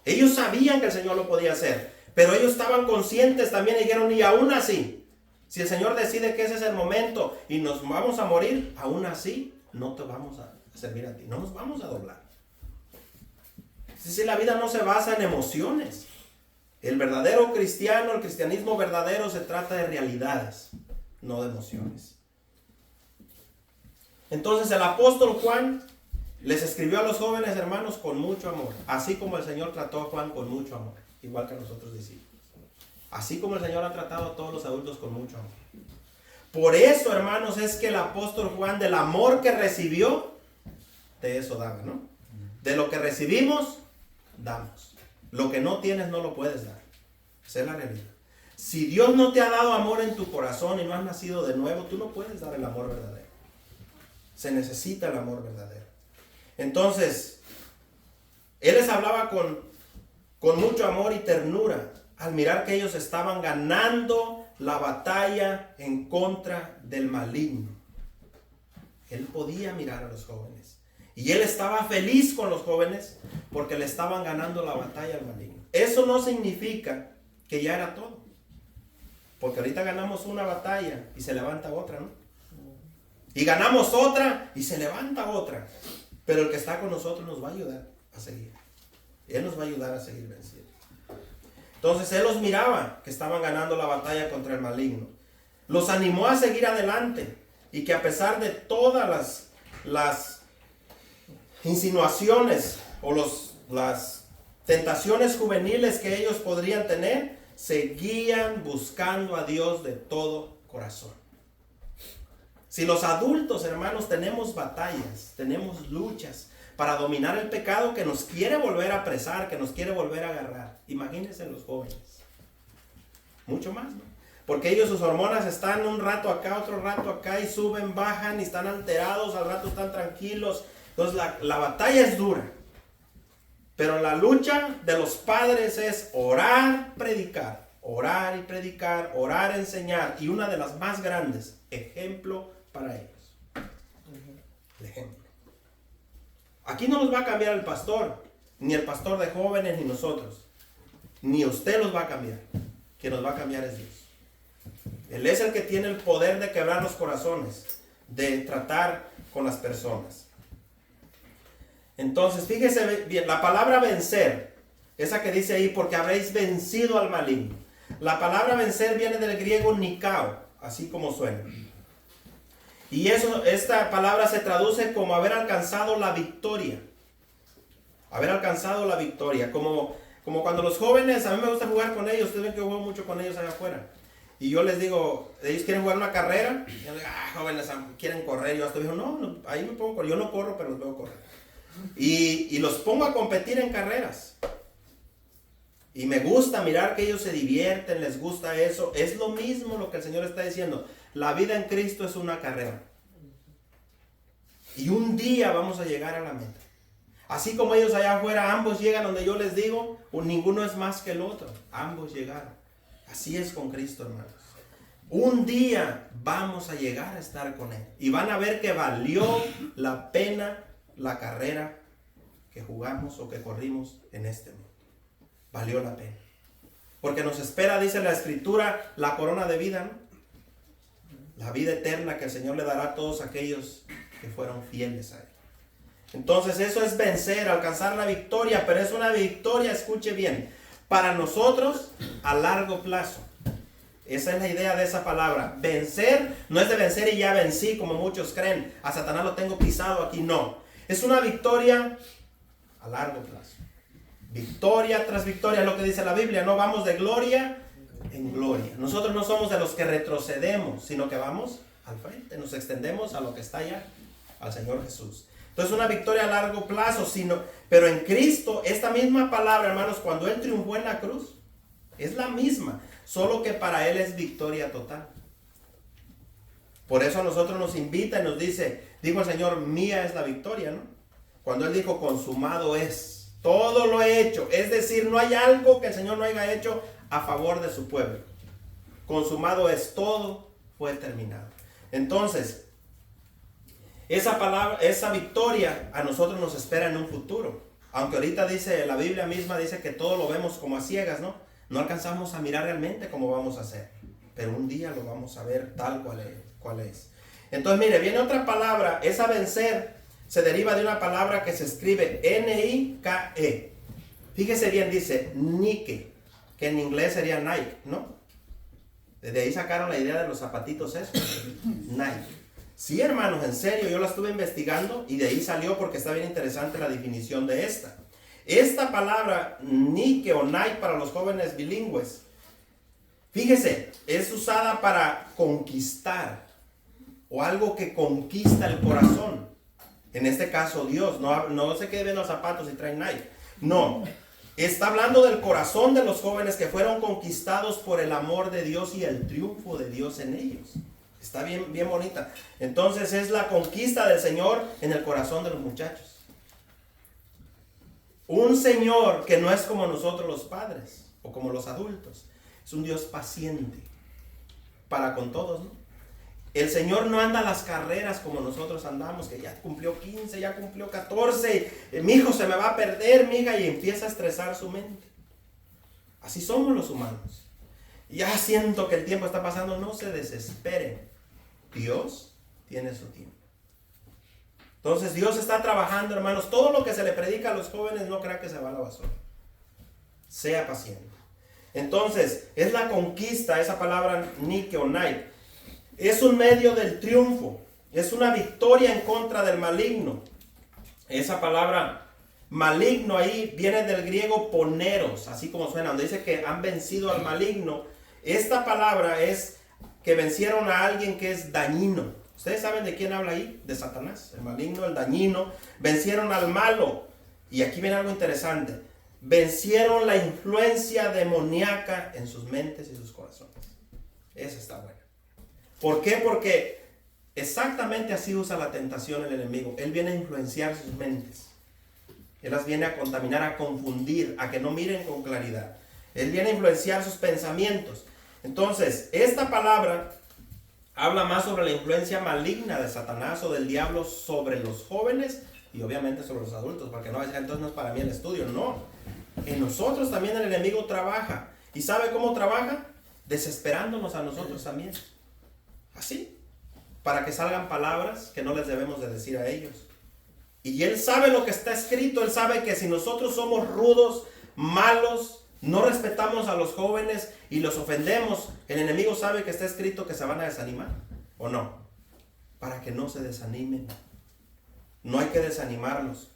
Ellos sabían que el Señor lo podía hacer. Pero ellos estaban conscientes también y dijeron, y aún así, si el Señor decide que ese es el momento y nos vamos a morir, aún así no te vamos a servir a ti. No nos vamos a doblar. Si la vida no se basa en emociones. El verdadero cristiano, el cristianismo verdadero se trata de realidades, no de emociones. Entonces el apóstol Juan les escribió a los jóvenes hermanos con mucho amor, así como el Señor trató a Juan con mucho amor, igual que a nosotros discípulos. Así como el Señor ha tratado a todos los adultos con mucho amor. Por eso, hermanos, es que el apóstol Juan, del amor que recibió, de eso daba, ¿no? De lo que recibimos, damos. Lo que no tienes no lo puedes dar. Esa es la realidad. Si Dios no te ha dado amor en tu corazón y no has nacido de nuevo, tú no puedes dar el amor verdadero. Se necesita el amor verdadero. Entonces, Él les hablaba con mucho amor y ternura al mirar que ellos estaban ganando la batalla en contra del maligno. Él podía mirar a los jóvenes. Y Él estaba feliz con los jóvenes porque le estaban ganando la batalla al maligno. Eso no significa que ya era todo. Porque ahorita ganamos una batalla y se levanta otra, ¿no? Y ganamos otra y se levanta otra. Pero el que está con nosotros nos va a ayudar a seguir. Él nos va a ayudar a seguir venciendo. Entonces Él los miraba que estaban ganando la batalla contra el maligno. Los animó a seguir adelante. Y que a pesar de todas las insinuaciones o las tentaciones juveniles que ellos podrían tener, seguían buscando a Dios de todo corazón. Si los adultos, hermanos, tenemos batallas, tenemos luchas para dominar el pecado que nos quiere volver a apresar, que nos quiere volver a agarrar, imagínense los jóvenes. Mucho más, ¿no? Porque ellos, sus hormonas están un rato acá, otro rato acá, y suben, bajan, y están alterados, al rato están tranquilos. Entonces la batalla es dura. Pero la lucha de los padres es orar, predicar, orar y predicar, orar, enseñar. Y una de las más grandes, ejemplo para ellos. El ejemplo. Aquí no los va a cambiar el pastor, ni el pastor de jóvenes, ni nosotros. Ni usted los va a cambiar. Quien nos va a cambiar es Dios. Él es el que tiene el poder de quebrar los corazones, de tratar con las personas. Entonces, fíjese bien, la palabra vencer, esa que dice ahí, porque habréis vencido al maligno. La palabra vencer viene del griego nikao, así como suena. Y esta palabra se traduce como haber alcanzado la victoria. Haber alcanzado la victoria. Como cuando los jóvenes, a mí me gusta jugar con ellos, ustedes ven que yo juego mucho con ellos allá afuera. Y yo les digo, ellos quieren jugar una carrera. Y yo les digo, jóvenes, quieren correr. Y yo hasta digo, no, ahí me pongo a correr. Yo no corro, pero los veo correr. Y los pongo a competir en carreras. Y me gusta mirar que ellos se divierten, les gusta eso. Es lo mismo lo que el Señor está diciendo. La vida en Cristo es una carrera. Y un día vamos a llegar a la meta. Así como ellos allá afuera, ambos llegan donde yo les digo, ninguno es más que el otro. Ambos llegaron. Así es con Cristo, hermanos. Un día vamos a llegar a estar con Él. Y van a ver que valió la pena la carrera que jugamos o que corrimos en este mundo. Valió la pena. Porque nos espera, dice la Escritura, la corona de vida, ¿no? La vida eterna que el Señor le dará a todos aquellos que fueron fieles a Él. Entonces eso es vencer, alcanzar la victoria, pero es una victoria, escuche bien, para nosotros a largo plazo. Esa es la idea de esa palabra. Vencer no es de vencer y ya vencí, como muchos creen. A Satanás lo tengo pisado aquí. No. Es una victoria a largo plazo. Victoria tras victoria es lo que dice la Biblia. No vamos de gloria en gloria. Nosotros no somos de los que retrocedemos, sino que vamos al frente. Nos extendemos a lo que está allá, al Señor Jesús. Entonces una victoria a largo plazo. Pero en Cristo, esta misma palabra, hermanos, cuando Él triunfó en la cruz, es la misma. Solo que para Él es victoria total. Por eso a nosotros nos invita y nos dice, dijo el Señor, mía es la victoria, ¿no? Cuando Él dijo, consumado es, todo lo he hecho. Es decir, no hay algo que el Señor no haya hecho a favor de su pueblo. Consumado es, todo fue terminado. Entonces, esa palabra, esa victoria a nosotros nos espera en un futuro. Aunque ahorita dice, la Biblia misma dice que todo lo vemos como a ciegas, ¿no? No alcanzamos a mirar realmente cómo vamos a hacer. Pero un día lo vamos a ver tal cual es. Entonces, mire, viene otra palabra. Esa vencer se deriva de una palabra que se escribe N-I-K-E. Fíjese bien, dice Nike, que en inglés sería Nike, ¿no? Desde ahí sacaron la idea de los zapatitos esos. Nike. Sí, hermanos, en serio, yo la estuve investigando y de ahí salió porque está bien interesante la definición de esta. Esta palabra Nike o Nike para los jóvenes bilingües, fíjese, es usada para conquistar o algo que conquista el corazón. En este caso Dios, no se queden los zapatos y traen Nike. No, está hablando del corazón de los jóvenes que fueron conquistados por el amor de Dios y el triunfo de Dios en ellos. Está bien, bien bonita. Entonces es la conquista del Señor en el corazón de los muchachos. Un Señor que no es como nosotros los padres o como los adultos. Es un Dios paciente para con todos, ¿no? El Señor no anda a las carreras como nosotros andamos, que ya cumplió 15, ya cumplió 14. Mi hijo se me va a perder, mi hija, y empieza a estresar su mente. Así somos los humanos. Ya siento que el tiempo está pasando, no se desesperen. Dios tiene su tiempo. Entonces Dios está trabajando, hermanos. Todo lo que se le predica a los jóvenes, no crea que se va a la basura. Sea paciente. Entonces, es la conquista, esa palabra Nike o Nike. Es un medio del triunfo. Es una victoria en contra del maligno. Esa palabra maligno ahí viene del griego poneros, así como suena, donde dice que han vencido al maligno. Esta palabra es que vencieron a alguien que es dañino. ¿Ustedes saben de quién habla ahí? De Satanás, el maligno, el dañino. Vencieron al malo. Y aquí viene algo interesante. Vencieron la influencia demoníaca en sus mentes y sus corazones. Esa está buena. ¿Por qué? Porque exactamente así usa la tentación el enemigo. Él viene a influenciar sus mentes. Él las viene a contaminar, a confundir, a que no miren con claridad. Él viene a influenciar sus pensamientos. Entonces, esta palabra habla más sobre la influencia maligna de Satanás o del diablo sobre los jóvenes y obviamente sobre los adultos, porque no va a decir, entonces no es para mí el estudio. No, en nosotros también el enemigo trabaja. ¿Y sabe cómo trabaja? Desesperándonos a nosotros también. Así, para que salgan palabras que no les debemos de decir a ellos. Y él sabe lo que está escrito. Él sabe que si nosotros somos rudos, malos, no respetamos a los jóvenes y los ofendemos, el enemigo sabe que está escrito que se van a desanimar, ¿o no? Para que no se desanimen. No hay que desanimarlos.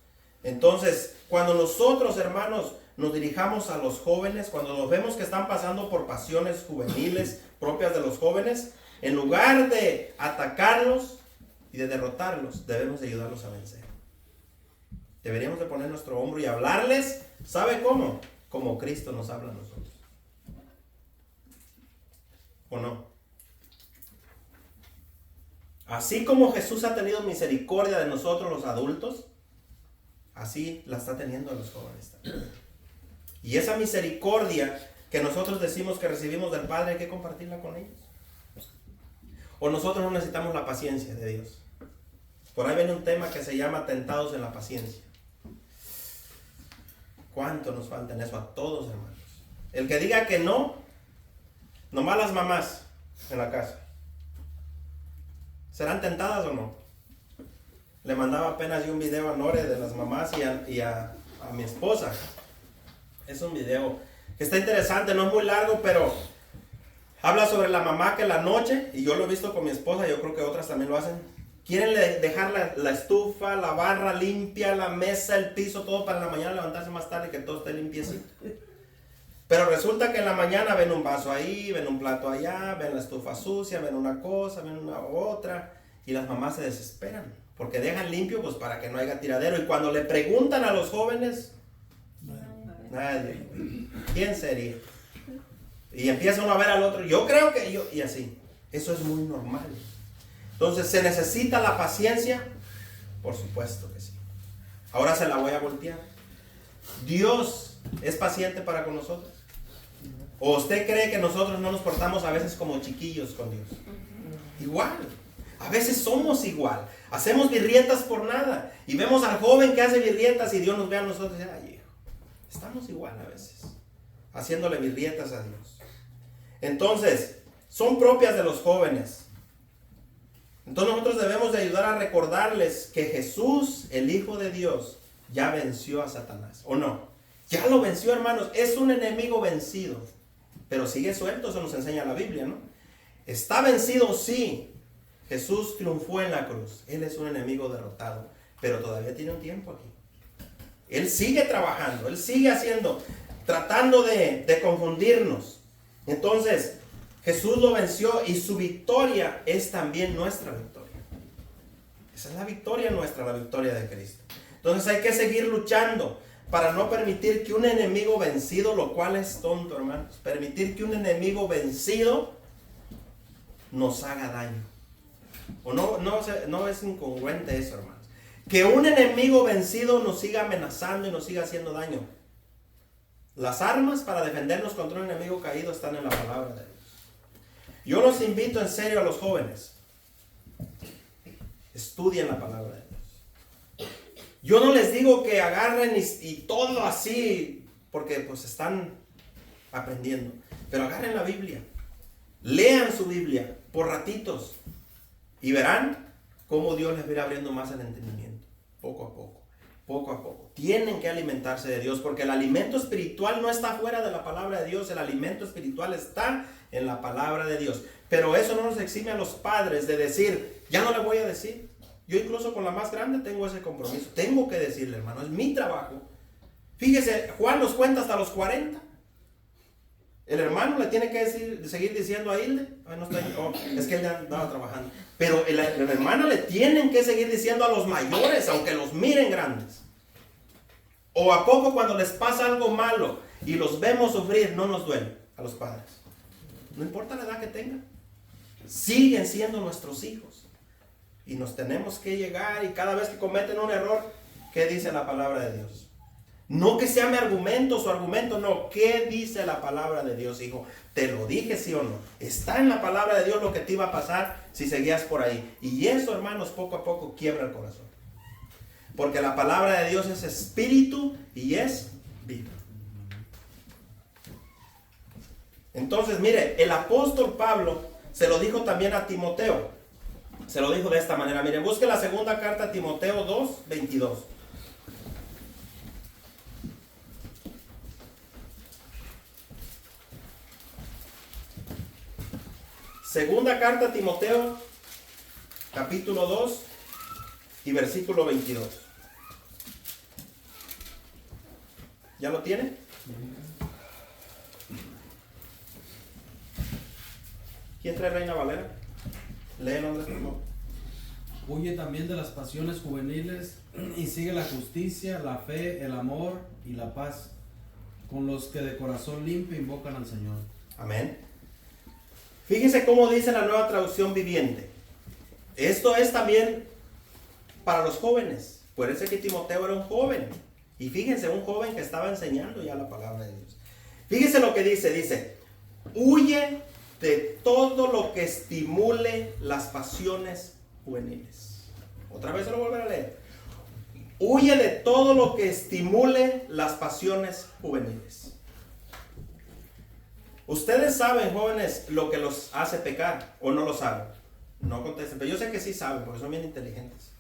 Entonces, cuando nosotros, hermanos, nos dirijamos a los jóvenes, cuando nos vemos que están pasando por pasiones juveniles propias de los jóvenes, en lugar de atacarlos y de derrotarlos, debemos de ayudarlos a vencer. Deberíamos de poner nuestro hombro y hablarles, ¿sabe cómo? Como Cristo nos habla a nosotros. ¿O no? Así como Jesús ha tenido misericordia de nosotros los adultos, así la está teniendo de los jóvenes también. Y esa misericordia que nosotros decimos que recibimos del Padre, hay que compartirla con ellos. ¿O nosotros no necesitamos la paciencia de Dios? Por ahí viene un tema que se llama tentados en la paciencia. ¿Cuánto nos falta en eso a todos, hermanos? El que diga que no, nomás las mamás en la casa, ¿serán tentadas o no? Le mandaba apenas yo un video a Nore de las mamás y a mi esposa. Es un video que está interesante, no es muy largo, pero habla sobre la mamá que en la noche, y yo lo he visto con mi esposa, yo creo que otras también lo hacen, quieren dejar la estufa, la barra limpia, la mesa, el piso, todo para en la mañana levantarse más tarde y que todo esté limpiecito. Pero resulta que en la mañana ven un vaso ahí, ven un plato allá, ven la estufa sucia, ven una cosa, ven una otra, y las mamás se desesperan, porque dejan limpio pues para que no haya tiradero. Y cuando le preguntan a los jóvenes, nadie, ¿quién sería? Y empieza uno a ver al otro, yo creo que yo, y así. Eso es muy normal. Entonces, ¿se necesita la paciencia? Por supuesto que sí. Ahora se la voy a voltear. ¿Dios es paciente para con nosotros? ¿O usted cree que nosotros no nos portamos a veces como chiquillos con Dios? Igual. A veces somos igual. Hacemos birrietas por nada. Y vemos al joven que hace birrietas y Dios nos ve a nosotros y dice, ay, hijo, estamos igual a veces, haciéndole birrietas a Dios. Entonces, son propias de los jóvenes. Entonces nosotros debemos de ayudar a recordarles que Jesús, el Hijo de Dios, ya venció a Satanás. ¿O no? Ya lo venció, hermanos. Es un enemigo vencido. Pero sigue suelto, eso nos enseña la Biblia, ¿no? Está vencido, sí. Jesús triunfó en la cruz. Él es un enemigo derrotado. Pero todavía tiene un tiempo aquí. Él sigue trabajando. Él sigue haciendo, tratando de confundirnos. Entonces, Jesús lo venció y su victoria es también nuestra victoria. Esa es la victoria nuestra, la victoria de Cristo. Entonces hay que seguir luchando para no permitir que un enemigo vencido, lo cual es tonto, hermanos, permitir que un enemigo vencido nos haga daño. O no es incongruente eso, hermanos. Que un enemigo vencido nos siga amenazando y nos siga haciendo daño. Las armas para defendernos contra un enemigo caído están en la palabra de Dios. Yo los invito en serio a los jóvenes. Estudien la palabra de Dios. Yo no les digo que agarren y todo así, porque pues están aprendiendo. Pero agarren la Biblia. Lean su Biblia por ratitos. Y verán cómo Dios les va a ir abriendo más el entendimiento. Poco a poco. Poco a poco. Tienen que alimentarse de Dios, porque el alimento espiritual no está fuera de la palabra de Dios. El alimento espiritual está en la palabra de Dios. Pero eso no nos exime a los padres de decir, ya no le voy a decir. Yo incluso con la más grande tengo ese compromiso. Tengo que decirle, hermano, es mi trabajo. Fíjese, Juan nos cuenta hasta los 40. El hermano le tiene que seguir diciendo a Hilde, no está ahí. Es que él ya andaba trabajando. Pero la hermana le tienen que seguir diciendo a los mayores, aunque los miren grandes. O a poco cuando les pasa algo malo y los vemos sufrir, no nos duele a los padres. No importa la edad que tengan. Siguen siendo nuestros hijos. Y nos tenemos que llegar y cada vez que cometen un error, ¿qué dice la palabra de Dios? No que sea mi argumento, su argumento, no. ¿Qué dice la palabra de Dios, hijo? Te lo dije, sí o no. Está en la palabra de Dios lo que te iba a pasar si seguías por ahí. Y eso, hermanos, poco a poco quiebra el corazón. Porque la palabra de Dios es espíritu y es vida. Entonces, mire, el apóstol Pablo se lo dijo también a Timoteo. Se lo dijo de esta manera. Mire, busque la segunda carta a Timoteo 2:22. Segunda carta a Timoteo, capítulo 2 y versículo 22. ¿Ya lo tiene? ¿Quién trae Reina Valera? Léenos, por favor. Huye también de las pasiones juveniles y sigue la justicia, la fe, el amor y la paz, con los que de corazón limpio invocan al Señor. Amén. Fíjense cómo dice la Nueva Traducción Viviente. Esto es también para los jóvenes. Parece que Timoteo era un joven. Y fíjense, un joven que estaba enseñando ya la palabra de Dios. Fíjense lo que dice. Dice, huye de todo lo que estimule las pasiones juveniles. Otra vez se lo volveré a leer. Huye de todo lo que estimule las pasiones juveniles. Ustedes saben, jóvenes, lo que los hace pecar, o no lo saben. No contesten, pero yo sé que sí saben, porque son bien inteligentes.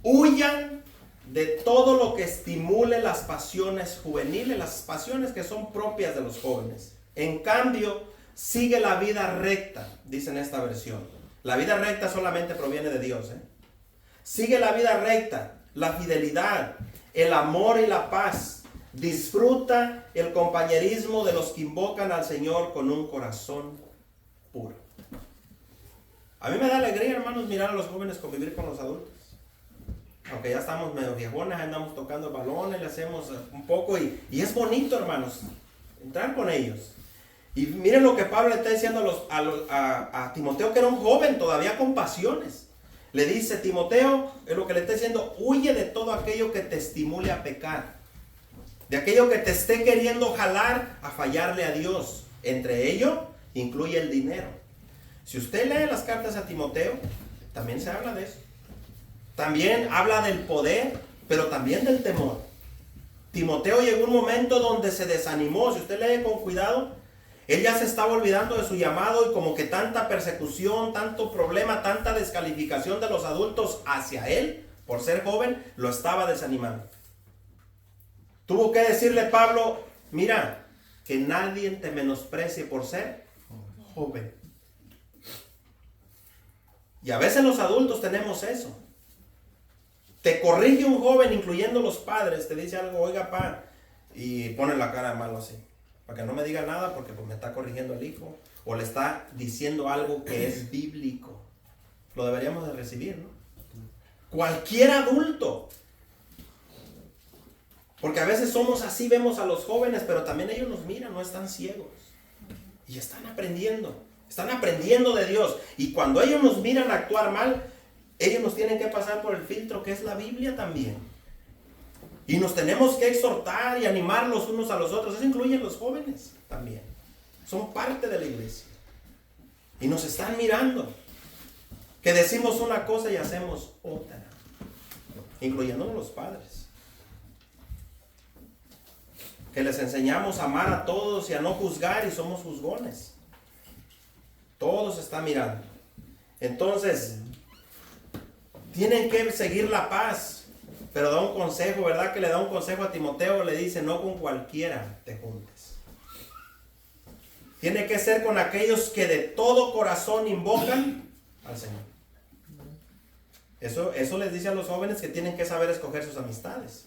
Huyan de todo lo que estimule las pasiones juveniles, las pasiones que son propias de los jóvenes. En cambio, sigue la vida recta, dice en esta versión. La vida recta solamente proviene de Dios, Sigue la vida recta, la fidelidad, el amor y la paz. Disfruta el compañerismo de los que invocan al Señor con un corazón puro. A mí me da alegría, hermanos, mirar a los jóvenes convivir con los adultos. Aunque ya estamos medio viejones, andamos tocando el balón, le hacemos un poco y es bonito, hermanos, entrar con ellos. Y miren lo que Pablo le está diciendo a Timoteo, que era un joven todavía con pasiones. Le dice, Timoteo, es lo que le está diciendo, huye de todo aquello que te estimule a pecar. De aquello que te esté queriendo jalar a fallarle a Dios. Entre ello, incluye el dinero. Si usted lee las cartas a Timoteo, también se habla de eso. También habla del poder, pero también del temor. Timoteo llegó un momento donde se desanimó. Si usted lee con cuidado, él ya se estaba olvidando de su llamado y como que tanta persecución, tanto problema, tanta descalificación de los adultos hacia él, por ser joven, lo estaba desanimando. Tuvo que decirle Pablo, mira, que nadie te menosprecie por ser joven. Y a veces los adultos tenemos eso. Te corrige un joven, incluyendo los padres, te dice algo, oiga, pa, y pone la cara de malo así. Para que no me diga nada porque pues, me está corrigiendo el hijo o le está diciendo algo que es bíblico. Lo deberíamos de recibir, ¿no? Cualquier adulto. Porque a veces somos así, vemos a los jóvenes, pero también ellos nos miran, no están ciegos. Y están aprendiendo de Dios. Y cuando ellos nos miran actuar mal, ellos nos tienen que pasar por el filtro que es la Biblia también. Y nos tenemos que exhortar y animar los unos a los otros. Eso incluye a los jóvenes también. Son parte de la iglesia. Y nos están mirando. Que decimos una cosa y hacemos otra. Incluyendo a los padres. Que les enseñamos a amar a todos y a no juzgar y somos juzgones. Todos están mirando. Entonces, tienen que seguir la paz. Pero da un consejo, ¿verdad? Que le da un consejo a Timoteo, le dice, no con cualquiera te juntes. Tiene que ser con aquellos que de todo corazón invocan al Señor. Eso les dice a los jóvenes que tienen que saber escoger sus amistades.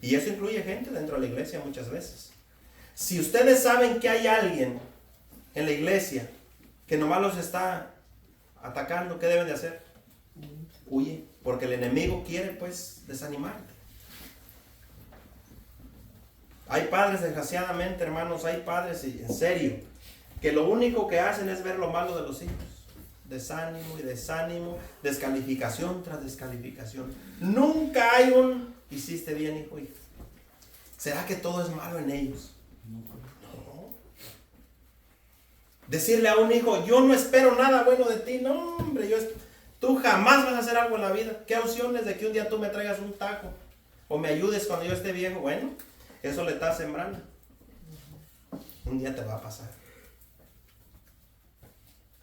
Y eso incluye gente dentro de la iglesia muchas veces. Si ustedes saben que hay alguien en la iglesia que nomás los está atacando, ¿qué deben de hacer? Huye. Porque el enemigo quiere, pues, desanimarte. Hay padres, desgraciadamente, hermanos, hay padres, en serio, que lo único que hacen es ver lo malo de los hijos. Desánimo y desánimo, descalificación tras descalificación. Nunca hay un, hiciste bien, hijo, hija. ¿Será que todo es malo en ellos? No. Decirle a un hijo, yo no espero nada bueno de ti. No, hombre, tú jamás vas a hacer algo en la vida. ¿Qué opciones de que un día tú me traigas un taco? O me ayudes cuando yo esté viejo. Bueno, eso le estás sembrando. Un día te va a pasar.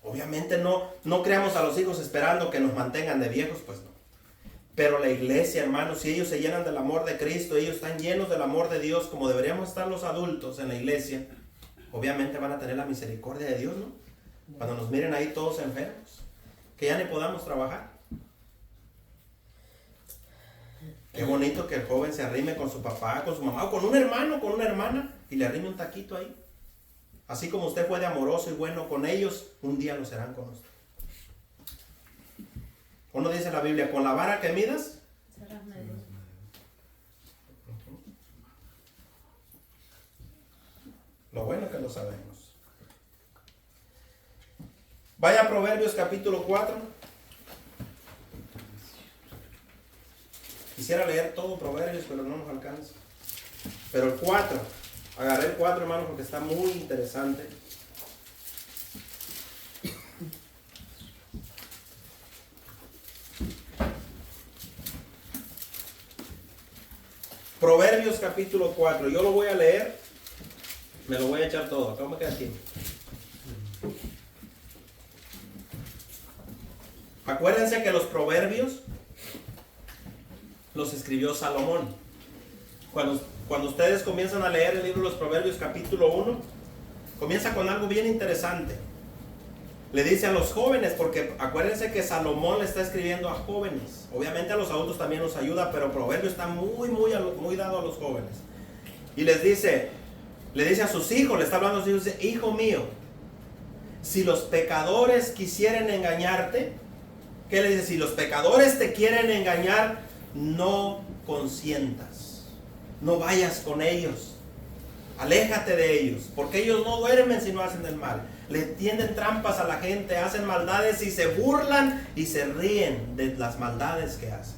Obviamente no creamos a los hijos esperando que nos mantengan de viejos, pues no. Pero la iglesia, hermanos, si ellos se llenan del amor de Cristo, ellos están llenos del amor de Dios, como deberíamos estar los adultos en la iglesia, obviamente van a tener la misericordia de Dios, ¿no? Cuando nos miren ahí todos enfermos. Que ya ni podamos trabajar. Qué bonito que el joven se arrime con su papá, con su mamá, o con un hermano, con una hermana, y le arrime un taquito ahí. Así como usted fue de amoroso y bueno con ellos, un día lo serán con usted. Uno dice en la Biblia, con la vara que midas, serás medido. Lo bueno que lo sabemos. Vaya a Proverbios capítulo 4. Quisiera leer todo Proverbios, pero no nos alcanza. Pero el 4, agarré el 4, hermano, porque está muy interesante. Proverbios capítulo 4. Yo lo voy a leer. Me lo voy a echar todo. ¿Cómo me queda tiempo? Acuérdense que los proverbios los escribió Salomón. Cuando ustedes comienzan a leer el libro de los Proverbios capítulo 1, comienza con algo bien interesante. Le dice a los jóvenes, porque acuérdense que Salomón le está escribiendo a jóvenes. Obviamente a los adultos también nos ayuda, pero Proverbios está muy dado a los jóvenes. Y le dice a sus hijos, le está hablando a sus hijos, dice: hijo mío, si los pecadores quisieren engañarte, ¿qué le dice? Si los pecadores te quieren engañar, no consientas, no vayas con ellos, aléjate de ellos, porque ellos no duermen si no hacen el mal. Le tienden trampas a la gente, hacen maldades y se burlan y se ríen de las maldades que hacen.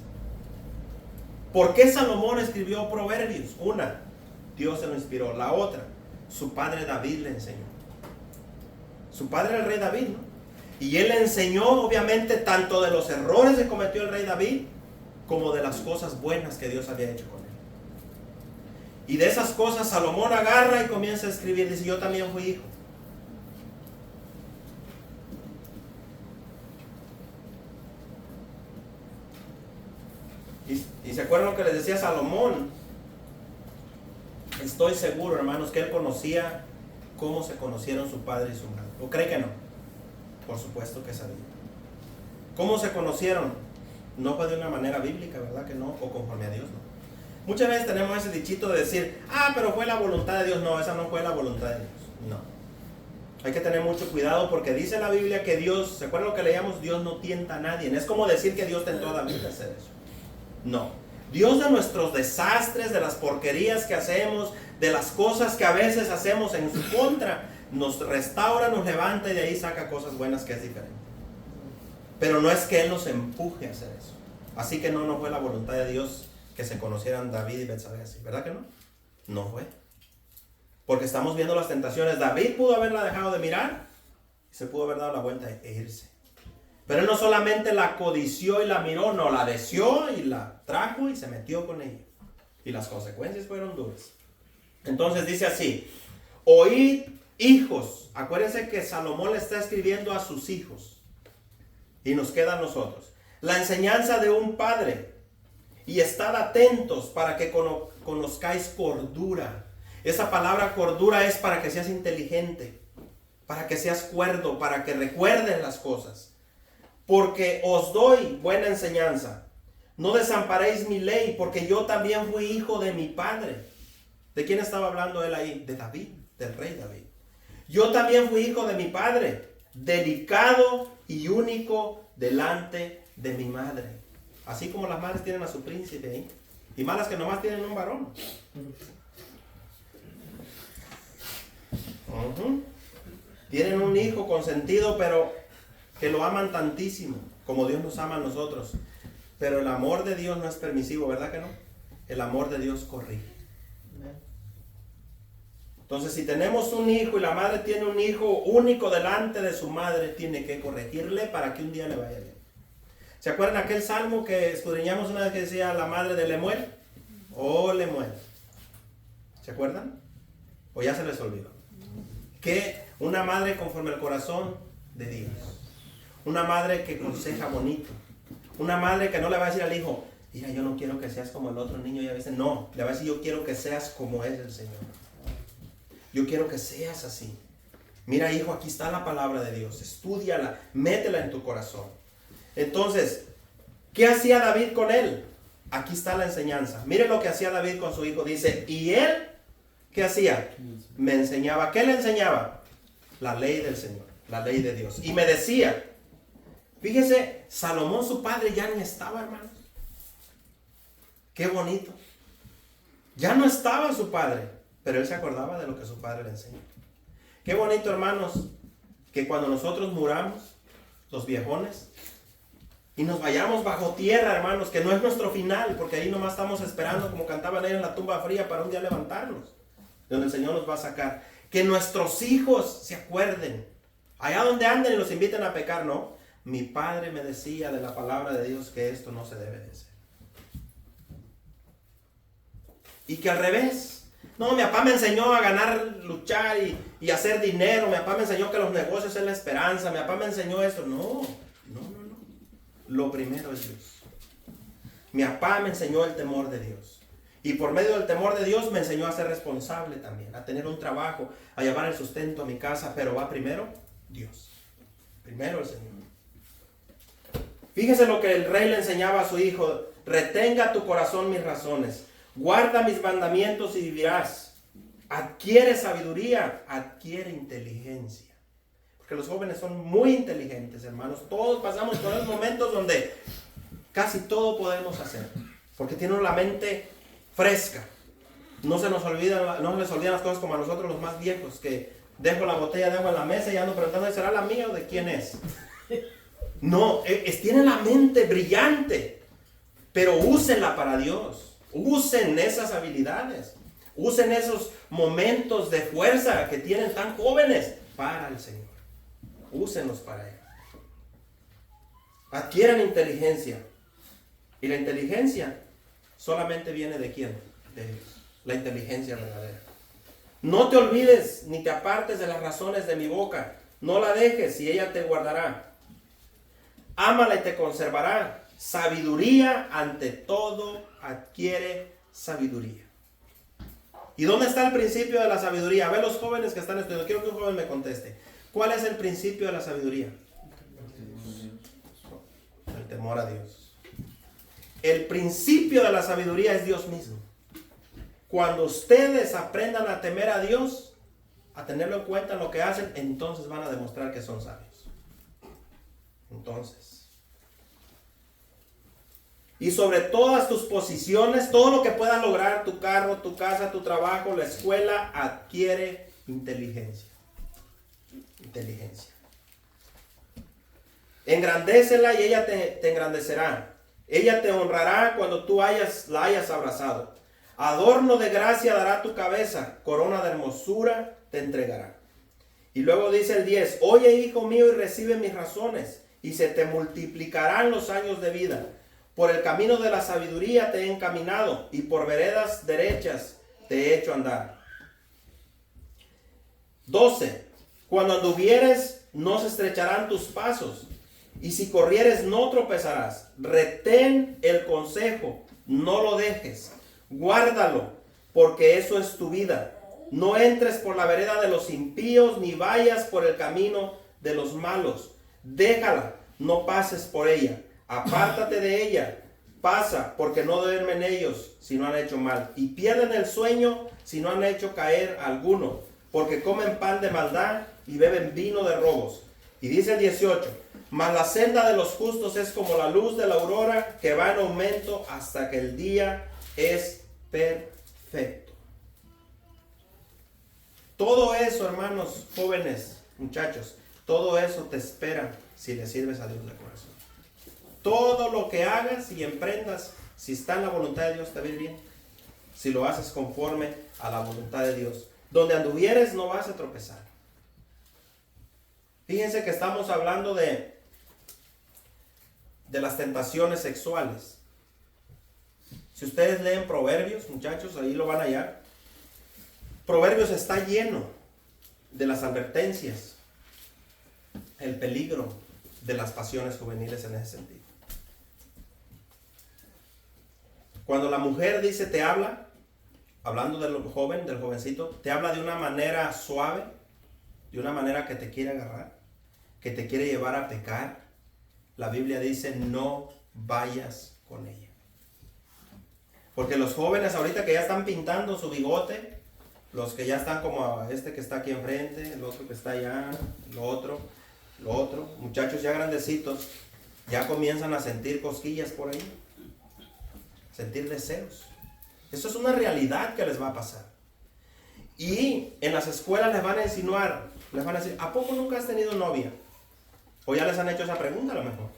¿Por qué Salomón escribió Proverbios? Una, Dios se lo inspiró. La otra, su padre David le enseñó. Su padre era el rey David, ¿no? Y él le enseñó, obviamente, tanto de los errores que cometió el rey David, como de las cosas buenas que Dios había hecho con él. Y de esas cosas Salomón agarra y comienza a escribir. Dice: yo también fui hijo. Y se acuerdan lo que les decía Salomón. Estoy seguro, hermanos, que él conocía cómo se conocieron su padre y su madre. ¿O cree que no? Por supuesto que sabía. ¿Cómo se conocieron? No fue de una manera bíblica, ¿verdad que no? O conforme a Dios, no. Muchas veces tenemos ese dichito de decir: pero fue la voluntad de Dios. No, esa no fue la voluntad de Dios. No. Hay que tener mucho cuidado, porque dice la Biblia que Dios, ¿se acuerdan lo que leíamos? Dios no tienta a nadie. Es como decir que Dios tentó a David a hacer eso. No. Dios, de nuestros desastres, de las porquerías que hacemos, de las cosas que a veces hacemos en su contra, nos restaura, nos levanta y de ahí saca cosas buenas, que es diferente. Pero no es que Él nos empuje a hacer eso. Así que no fue la voluntad de Dios que se conocieran David y Betsabé así, ¿verdad que no? No fue. Porque estamos viendo las tentaciones. David pudo haberla dejado de mirar y se pudo haber dado la vuelta e irse. Pero él no solamente la codició y la miró, no, la deseó y la trajo y se metió con ella. Y las consecuencias fueron duras. Entonces dice así: oíd, hijos. Acuérdense que Salomón le está escribiendo a sus hijos. Y nos queda a nosotros. La enseñanza de un padre. Y estad atentos para que conozcáis cordura. Esa palabra cordura es para que seas inteligente, para que seas cuerdo, para que recuerdes las cosas. Porque os doy buena enseñanza. No desamparéis mi ley, porque yo también fui hijo de mi padre. ¿De quién estaba hablando él ahí? De David, del rey David. Yo también fui hijo de mi padre, delicado y único delante de mi madre. Así como las madres tienen a su príncipe ahí. Y malas que nomás tienen un varón. Tienen un hijo consentido, pero que lo aman tantísimo, como Dios nos ama a nosotros. Pero el amor de Dios no es permisivo, ¿verdad que no? El amor de Dios corrige. Entonces, si tenemos un hijo y la madre tiene un hijo único delante de su madre, tiene que corregirle para que un día le vaya bien. ¿Se acuerdan aquel salmo que escudriñamos una vez que decía la madre de Lemuel? Oh, Lemuel. ¿Se acuerdan? ¿O ya se les olvidó? Que una madre conforme al corazón de Dios. Una madre que aconseja bonito. Una madre que no le va a decir al hijo: mira, yo no quiero que seas como el otro niño. Ya ves, no, le va a decir: yo quiero que seas como es el Señor. Yo quiero que seas así. Mira, hijo, aquí está la palabra de Dios. Estúdiala, métela en tu corazón. Entonces, ¿qué hacía David con él? Aquí está la enseñanza. Mire lo que hacía David con su hijo. Dice: y él, ¿qué hacía? Me enseñaba. ¿Qué le enseñaba? La ley del Señor, la ley de Dios. Y me decía, fíjese, Salomón su padre ya ni estaba, hermanos. Qué bonito. Ya no estaba su padre, pero él se acordaba de lo que su padre le enseñó. Qué bonito, hermanos, que cuando nosotros muramos, los viejones, y nos vayamos bajo tierra, hermanos, que no es nuestro final, porque ahí nomás estamos esperando, como cantaban ellos, en la tumba fría, para un día levantarnos, donde el Señor nos va a sacar. Que nuestros hijos se acuerden, allá donde anden y los inviten a pecar, no. Mi padre me decía de la palabra de Dios que esto no se debe de hacer. Y que al revés. No, mi papá me enseñó a ganar, luchar y hacer dinero. Mi papá me enseñó que los negocios es la esperanza. Mi papá me enseñó esto. No. Lo primero es Dios. Mi papá me enseñó el temor de Dios. Y por medio del temor de Dios me enseñó a ser responsable también. A tener un trabajo, a llevar el sustento a mi casa. Pero va primero Dios. Primero el Señor. Fíjese lo que el rey le enseñaba a su hijo. Retenga tu corazón mis razones. Guarda mis mandamientos y vivirás. Adquiere sabiduría, adquiere inteligencia. Porque los jóvenes son muy inteligentes, hermanos. Todos pasamos por esos momentos donde casi todo podemos hacer. Porque tienen la mente fresca. No se les olvidan las cosas como a nosotros los más viejos, que dejo la botella de agua en la mesa y ando preguntando, ¿será la mía o de quién es? No, tienen la mente brillante. Pero úsenla para Dios. Usen esas habilidades. Usen esos momentos de fuerza que tienen tan jóvenes para el Señor. Úsenlos para Él. Adquieran inteligencia. Y la inteligencia solamente viene ¿de quién? De Dios. La inteligencia verdadera. No te olvides ni te apartes de las razones de mi boca. No la dejes y ella te guardará. Ámala y te conservará. Sabiduría ante todo adquiere sabiduría. ¿Y dónde está el principio de la sabiduría? A ver los jóvenes que están estudiando. Quiero que un joven me conteste. ¿Cuál es el principio de la sabiduría? El temor a Dios. El principio de la sabiduría es Dios mismo. Cuando ustedes aprendan a temer a Dios, a tenerlo en cuenta en lo que hacen, entonces van a demostrar que son sabios. Entonces. Y sobre todas tus posiciones, todo lo que puedas lograr, tu carro, tu casa, tu trabajo, la escuela, adquiere inteligencia. Inteligencia. Engrandécela y ella te engrandecerá. Ella te honrará cuando tú la hayas abrazado. Adorno de gracia dará tu cabeza, corona de hermosura te entregará. Y luego dice el 10, oye hijo mío y recibe mis razones, y se te multiplicarán los años de vida. Por el camino de la sabiduría te he encaminado, y por veredas derechas te he hecho andar. 12. Cuando anduvieres no se estrecharán tus pasos, y si corrieres no tropezarás. Retén el consejo, no lo dejes, guárdalo, porque eso es tu vida. No entres por la vereda de los impíos, ni vayas por el camino de los malos. Déjala, no pases por ella. Apártate de ella, pasa, porque no duermen ellos si no han hecho mal, y pierden el sueño si no han hecho caer alguno, porque comen pan de maldad y beben vino de robos. Y dice el 18, mas la senda de los justos es como la luz de la aurora, que va en aumento hasta que el día es perfecto. Todo eso, hermanos, jóvenes, muchachos, todo eso te espera si le sirves a Dios de corazón. Todo lo que hagas y emprendas, si está en la voluntad de Dios, te va a ir bien. Si lo haces conforme a la voluntad de Dios. Donde anduvieres no vas a tropezar. Fíjense que estamos hablando de las tentaciones sexuales. Si ustedes leen Proverbios, muchachos, ahí lo van a hallar. Proverbios está lleno de las advertencias, el peligro de las pasiones juveniles en ese sentido. Cuando la mujer dice te habla, hablando del joven, del jovencito, te habla de una manera suave, de una manera que te quiere agarrar, que te quiere llevar a pecar. La Biblia dice no vayas con ella. Porque los jóvenes ahorita que ya están pintando su bigote, los que ya están como este que está aquí enfrente, el otro que está allá, lo otro, muchachos ya grandecitos, ya comienzan a sentir cosquillas por ahí, sentir deseos. Eso es una realidad que les va a pasar. Y en las escuelas les van a insinuar, les van a decir, ¿a poco nunca has tenido novia? O ya les han hecho esa pregunta a lo mejor.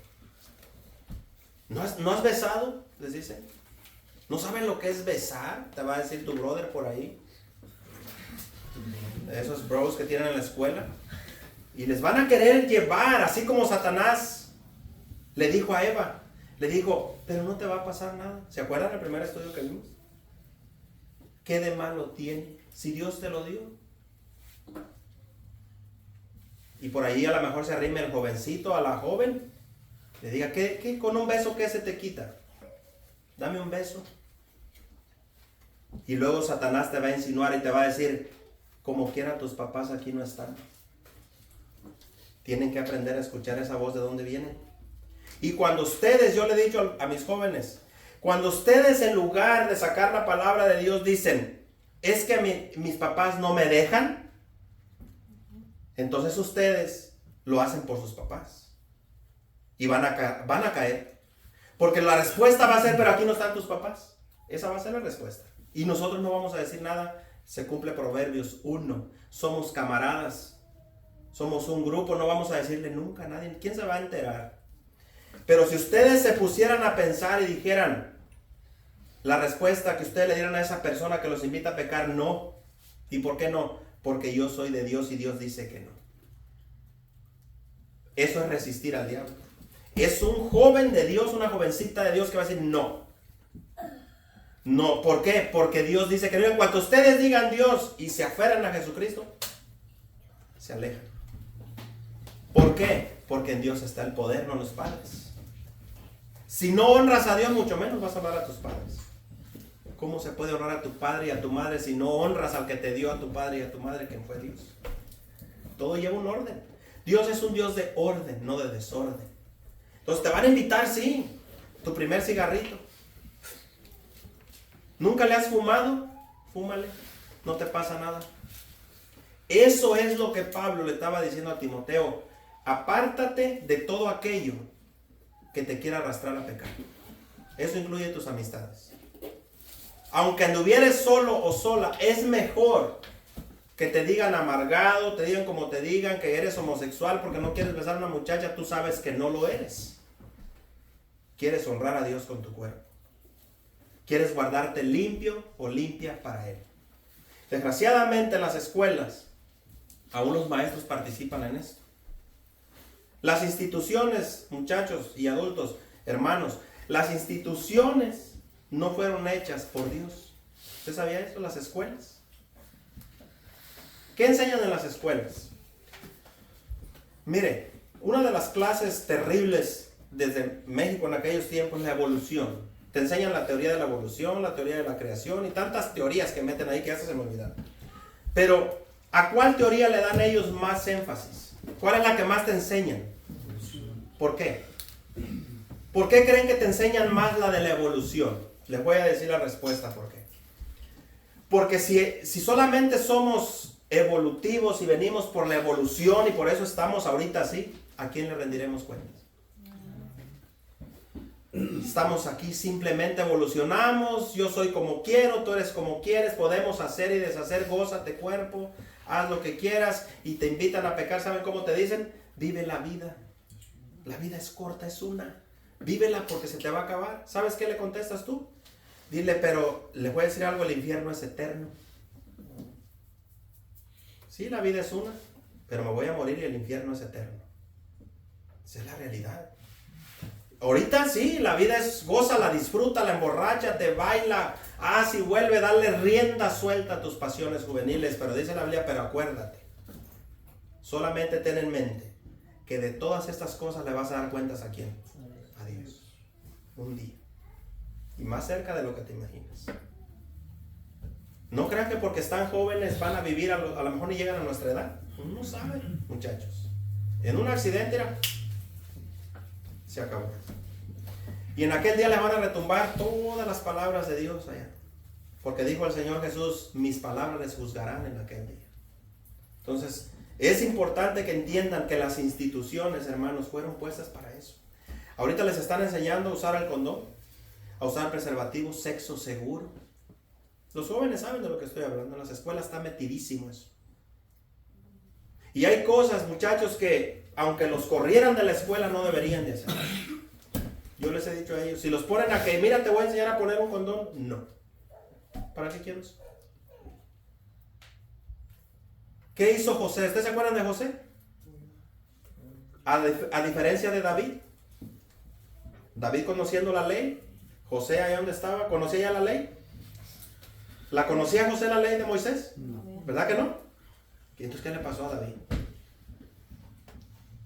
¿No has besado? Les dicen. ¿No saben lo que es besar? Te va a decir tu brother por ahí. Esos bros que tienen en la escuela. Y les van a querer llevar, así como Satanás le dijo a Eva. Le dijo, pero no te va a pasar nada. ¿Se acuerdan del primer estudio que vimos? ¿qué de malo tiene? Si Dios te lo dio. Y por ahí a lo mejor se arrime el jovencito a la joven. Le diga, ¿qué con un beso qué se te quita? Dame un beso. Y luego Satanás te va a insinuar y te va a decir, como quiera tus papás aquí no están. Tienen que aprender a escuchar esa voz de dónde viene. Y cuando ustedes, yo le he dicho a mis jóvenes, cuando ustedes en lugar de sacar la palabra de Dios dicen, es que mis papás no me dejan, entonces ustedes lo hacen por sus papás. Y van a caer. Porque la respuesta va a ser, pero aquí no están tus papás. Esa va a ser la respuesta. Y nosotros no vamos a decir nada. Se cumple Proverbios 1. Somos camaradas. Somos un grupo. No vamos a decirle nunca a nadie. ¿Quién se va a enterar? Pero si ustedes se pusieran a pensar y dijeran la respuesta que ustedes le dieran a esa persona que los invita a pecar, no. ¿Y por qué no? Porque yo soy de Dios y Dios dice que no. Eso es resistir al diablo. Es un joven de Dios, una jovencita de Dios que va a decir no. No, ¿por qué? Porque Dios dice que no. En cuanto ustedes digan Dios y se aferran a Jesucristo, se alejan. ¿Por qué? Porque en Dios está el poder, no en los padres. Si no honras a Dios, mucho menos vas a honrar a tus padres. ¿Cómo se puede honrar a tu padre y a tu madre si no honras al que te dio a tu padre y a tu madre, quien fue Dios? Todo lleva un orden. Dios es un Dios de orden, no de desorden. Entonces te van a invitar, sí, tu primer cigarrito. ¿Nunca le has fumado? Fúmale, no te pasa nada. Eso es lo que Pablo le estaba diciendo a Timoteo. Apártate de todo aquello que te quiera arrastrar a pecar. Eso incluye tus amistades. Aunque anduvieres solo o sola, es mejor que te digan amargado, te digan como te digan que eres homosexual porque no quieres besar a una muchacha, tú sabes que no lo eres. Quieres honrar a Dios con tu cuerpo. Quieres guardarte limpio o limpia para Él. Desgraciadamente en las escuelas, aún los maestros participan en esto. Las instituciones, muchachos y adultos, hermanos, las instituciones no fueron hechas por Dios. ¿Usted sabía eso? Las escuelas. ¿Qué enseñan en las escuelas? Mire, una de las clases terribles desde México en aquellos tiempos es la evolución. Te enseñan la teoría de la evolución, la teoría de la creación y tantas teorías que meten ahí que hasta se me olvidan. Pero, ¿a cuál teoría le dan ellos más énfasis? ¿Cuál es la que más te enseñan? ¿Por qué? ¿Por qué creen que te enseñan más la de la evolución? Les voy a decir la respuesta por qué. Porque si solamente somos evolutivos y venimos por la evolución y por eso estamos ahorita así, ¿a quién le rendiremos cuentas? Estamos aquí, simplemente evolucionamos, yo soy como quiero, tú eres como quieres, podemos hacer y deshacer, gózate cuerpo, haz lo que quieras y te invitan a pecar. ¿Saben cómo te dicen? Vive la vida. La vida es corta, es una. Vívela porque se te va a acabar. ¿Sabes qué le contestas tú? Dile, pero les voy a decir algo, el infierno es eterno. Sí, la vida es una, pero me voy a morir y el infierno es eterno. Esa es la realidad. Ahorita sí, la vida es gózala, disfrútala, emborráchate, baila, haz y vuelve, dale rienda suelta a tus pasiones juveniles. Pero dice la Biblia, pero acuérdate, solamente ten en mente que de todas estas cosas le vas a dar cuentas a quién, a Dios, un día, y más cerca de lo que te imaginas. No crean que porque están jóvenes van a vivir, a lo mejor ni llegan a nuestra edad. Uno no sabe, muchachos. En un accidente, se acabó. Y en aquel día le van a retumbar todas las palabras de Dios allá. Porque dijo el Señor Jesús, mis palabras les juzgarán en aquel día. Entonces, es importante que entiendan que las instituciones, hermanos, fueron puestas para eso. Ahorita les están enseñando a usar el condón, a usar preservativos, sexo seguro. Los jóvenes saben de lo que estoy hablando. En las escuelas está metidísimo eso. Y hay cosas, muchachos, que aunque los corrieran de la escuela no deberían de hacer. Yo les he dicho a ellos, si los ponen a que, mira, te voy a enseñar a poner un condón, no. ¿Para qué quiero eso? ¿Qué hizo José? ¿Ustedes se acuerdan de José? A diferencia de David. David conociendo la ley. José allá donde estaba, ¿conocía ya la ley? ¿La conocía José la ley de Moisés? No. ¿Verdad que no? ¿Y entonces qué le pasó a David?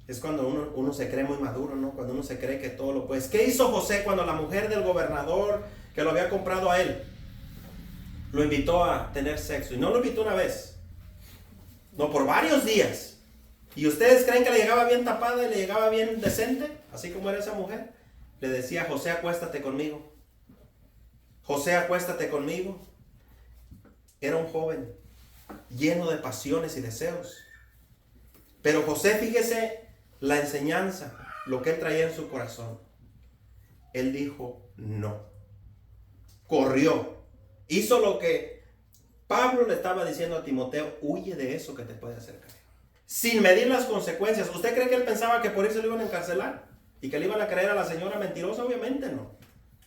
Es cuando uno se cree muy maduro, ¿no? Cuando uno se cree que todo lo puede. ¿Qué hizo José cuando la mujer del gobernador que lo había comprado a él lo invitó a tener sexo? Y no lo invitó una vez, no, por varios días. ¿Y ustedes creen que le llegaba bien tapada y le llegaba bien decente? Así como era esa mujer. Le decía: José, acuéstate conmigo. José, acuéstate conmigo. Era un joven lleno de pasiones y deseos. Pero José, fíjese la enseñanza, lo que él traía en su corazón. Él dijo no. Corrió. Hizo lo que Pablo le estaba diciendo a Timoteo: huye de eso que te puede hacer caer. Sin medir las consecuencias. ¿Usted cree que él pensaba que por eso lo iban a encarcelar? ¿Y que le iban a creer a la señora mentirosa? Obviamente no.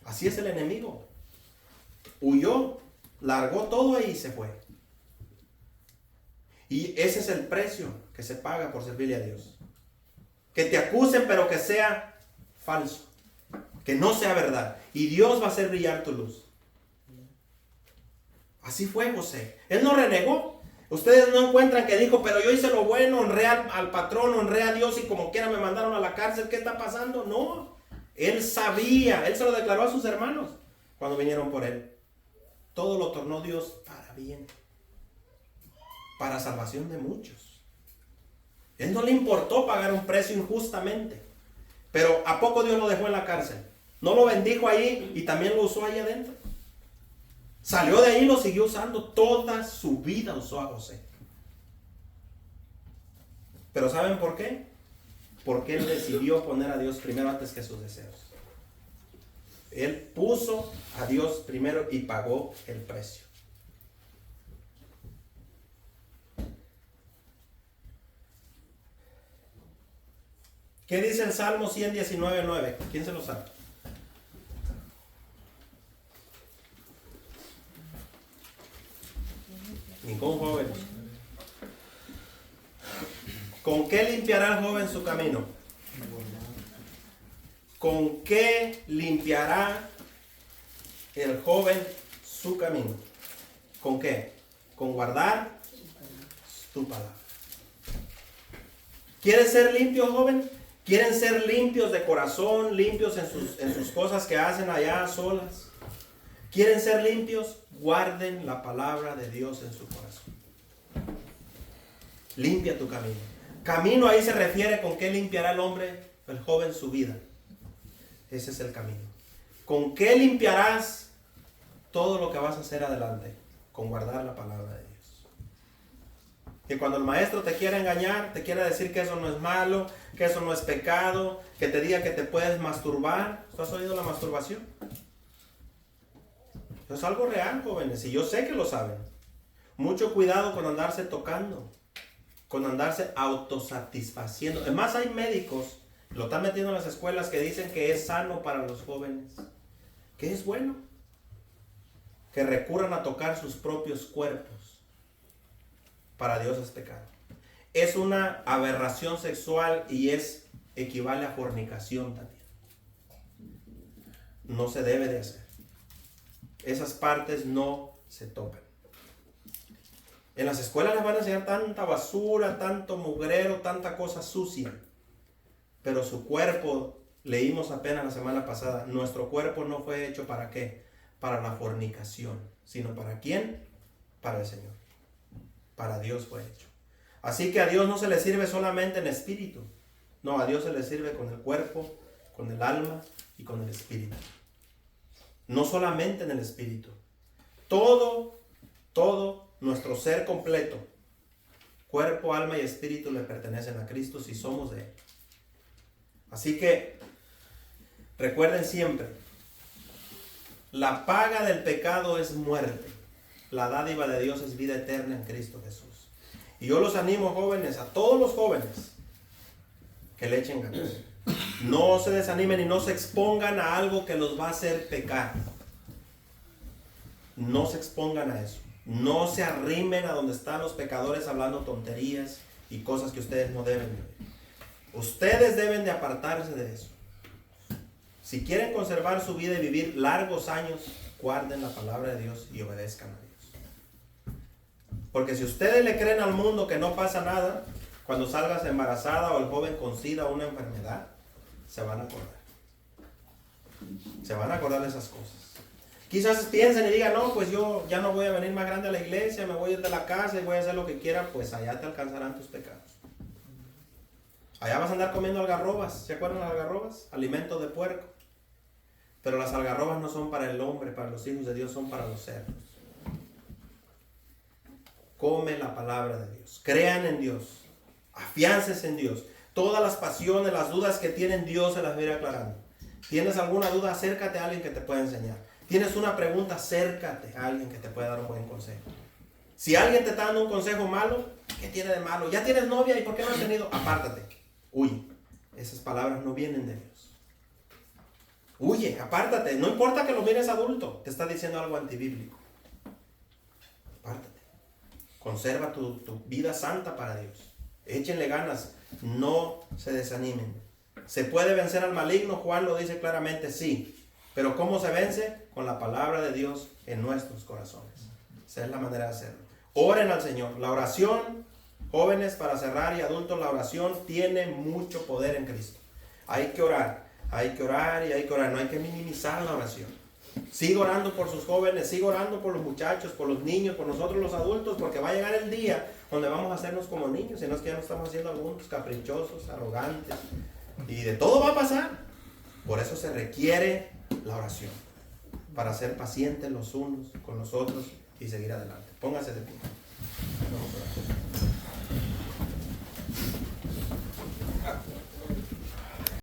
Así es el enemigo. Huyó, largó todo ahí y se fue. Y ese es el precio que se paga por servirle a Dios. Que te acusen, pero que sea falso. Que no sea verdad. Y Dios va a hacer brillar tu luz. Así fue José. Él no renegó. Ustedes no encuentran que dijo: pero yo hice lo bueno, honré al patrón, honré a Dios y como quiera me mandaron a la cárcel. ¿Qué está pasando? No. Él sabía. Él se lo declaró a sus hermanos cuando vinieron por él. Todo lo tornó Dios para bien. Para salvación de muchos. Él no le importó pagar un precio injustamente. Pero ¿a poco Dios lo dejó en la cárcel? ¿No lo bendijo ahí y también lo usó ahí adentro? Salió de ahí y lo siguió usando. Toda su vida usó a José. ¿Pero saben por qué? Porque él decidió poner a Dios primero antes que sus deseos. Él puso a Dios primero y pagó el precio. ¿Qué dice el Salmo 119:9? ¿Quién se lo sabe? Ningún joven. ¿Con qué limpiará el joven su camino? ¿Con qué limpiará el joven su camino? ¿Con qué? Con guardar tu palabra. ¿Quieren ser limpios, joven? ¿Quieren ser limpios de corazón, limpios en sus cosas que hacen allá a solas? ¿Quieren ser limpios? Guarden la palabra de Dios en su corazón. Limpia tu camino. Camino ahí se refiere con qué limpiará el hombre, el joven, su vida. Ese es el camino. ¿Con qué limpiarás todo lo que vas a hacer adelante? Con guardar la palabra de Dios. Que cuando el maestro te quiera engañar, te quiera decir que eso no es malo, que eso no es pecado, que te diga que te puedes masturbar. ¿Tú has oído la masturbación? Eso es algo real, jóvenes, y yo sé que lo saben. Mucho cuidado con andarse tocando, con andarse autosatisfaciendo. Además hay médicos, lo están metiendo en las escuelas, que dicen que es sano para los jóvenes, que es bueno que recurran a tocar sus propios cuerpos. Para Dios es pecado. Es una aberración sexual y equivale a fornicación también. No se debe de hacer. Esas partes no se tocan. En las escuelas les van a enseñar tanta basura, tanto mugrero, tanta cosa sucia. Pero su cuerpo, leímos apenas la semana pasada, nuestro cuerpo no fue hecho ¿para qué? Para la fornicación, sino ¿para quién? Para el Señor. Para Dios fue hecho. Así que a Dios no se le sirve solamente en espíritu. No, a Dios se le sirve con el cuerpo, con el alma y con el espíritu. No solamente en el espíritu. Todo nuestro ser completo, cuerpo, alma y espíritu, le pertenecen a Cristo si somos de Él. Así que recuerden siempre, la paga del pecado es muerte. La dádiva de Dios es vida eterna en Cristo Jesús. Y yo los animo, jóvenes, a todos los jóvenes, que le echen ganas. No se desanimen y no se expongan a algo que los va a hacer pecar. No se expongan a eso. No se arrimen a donde están los pecadores hablando tonterías y cosas que ustedes no deben de ver. Ustedes deben de apartarse de eso. Si quieren conservar su vida y vivir largos años, guarden la palabra de Dios y obedezcan a Dios. Porque si ustedes le creen al mundo que no pasa nada, cuando salgas embarazada o el joven con SIDA o una enfermedad, se van a acordar. Se van a acordar de esas cosas. Quizás piensen y digan, no, pues yo ya no voy a venir más grande a la iglesia, me voy a ir de la casa y voy a hacer lo que quiera. Pues allá te alcanzarán tus pecados. Allá vas a andar comiendo algarrobas. ¿Se acuerdan las algarrobas? Alimento de puerco. Pero las algarrobas no son para el hombre, para los hijos de Dios, son para los cerdos. Come la palabra de Dios. Crean en Dios. Afiáncense en Dios. Todas las pasiones, las dudas que tienen, Dios se las va a ir aclarando. ¿Tienes alguna duda? Acércate a alguien que te pueda enseñar. ¿Tienes una pregunta? Acércate a alguien que te pueda dar un buen consejo. Si alguien te está dando un consejo malo, ¿qué tiene de malo? ¿Ya tienes novia y por qué no has tenido? Apártate. Huye. Esas palabras no vienen de Dios. Huye, apártate. No importa que lo mires adulto. Te está diciendo algo antibíblico. Apártate. Conserva tu vida santa para Dios. Échenle ganas. No se desanimen. ¿Se puede vencer al maligno? Juan lo dice claramente, sí. Pero ¿cómo se vence? Con la palabra de Dios en nuestros corazones. Esa es la manera de hacerlo. Oren al Señor. La oración, jóvenes, para cerrar, y adultos, la oración tiene mucho poder en Cristo. Hay que orar. Hay que orar y hay que orar. No hay que minimizar la oración. Sigo orando por sus jóvenes, sigo orando por los muchachos, por los niños, por nosotros los adultos, porque va a llegar el día donde vamos a hacernos como niños, y no es que ya nos estamos haciendo algunos caprichosos, arrogantes, y de todo va a pasar. Por eso se requiere la oración, para ser pacientes los unos con los otros y seguir adelante. Póngase de pie.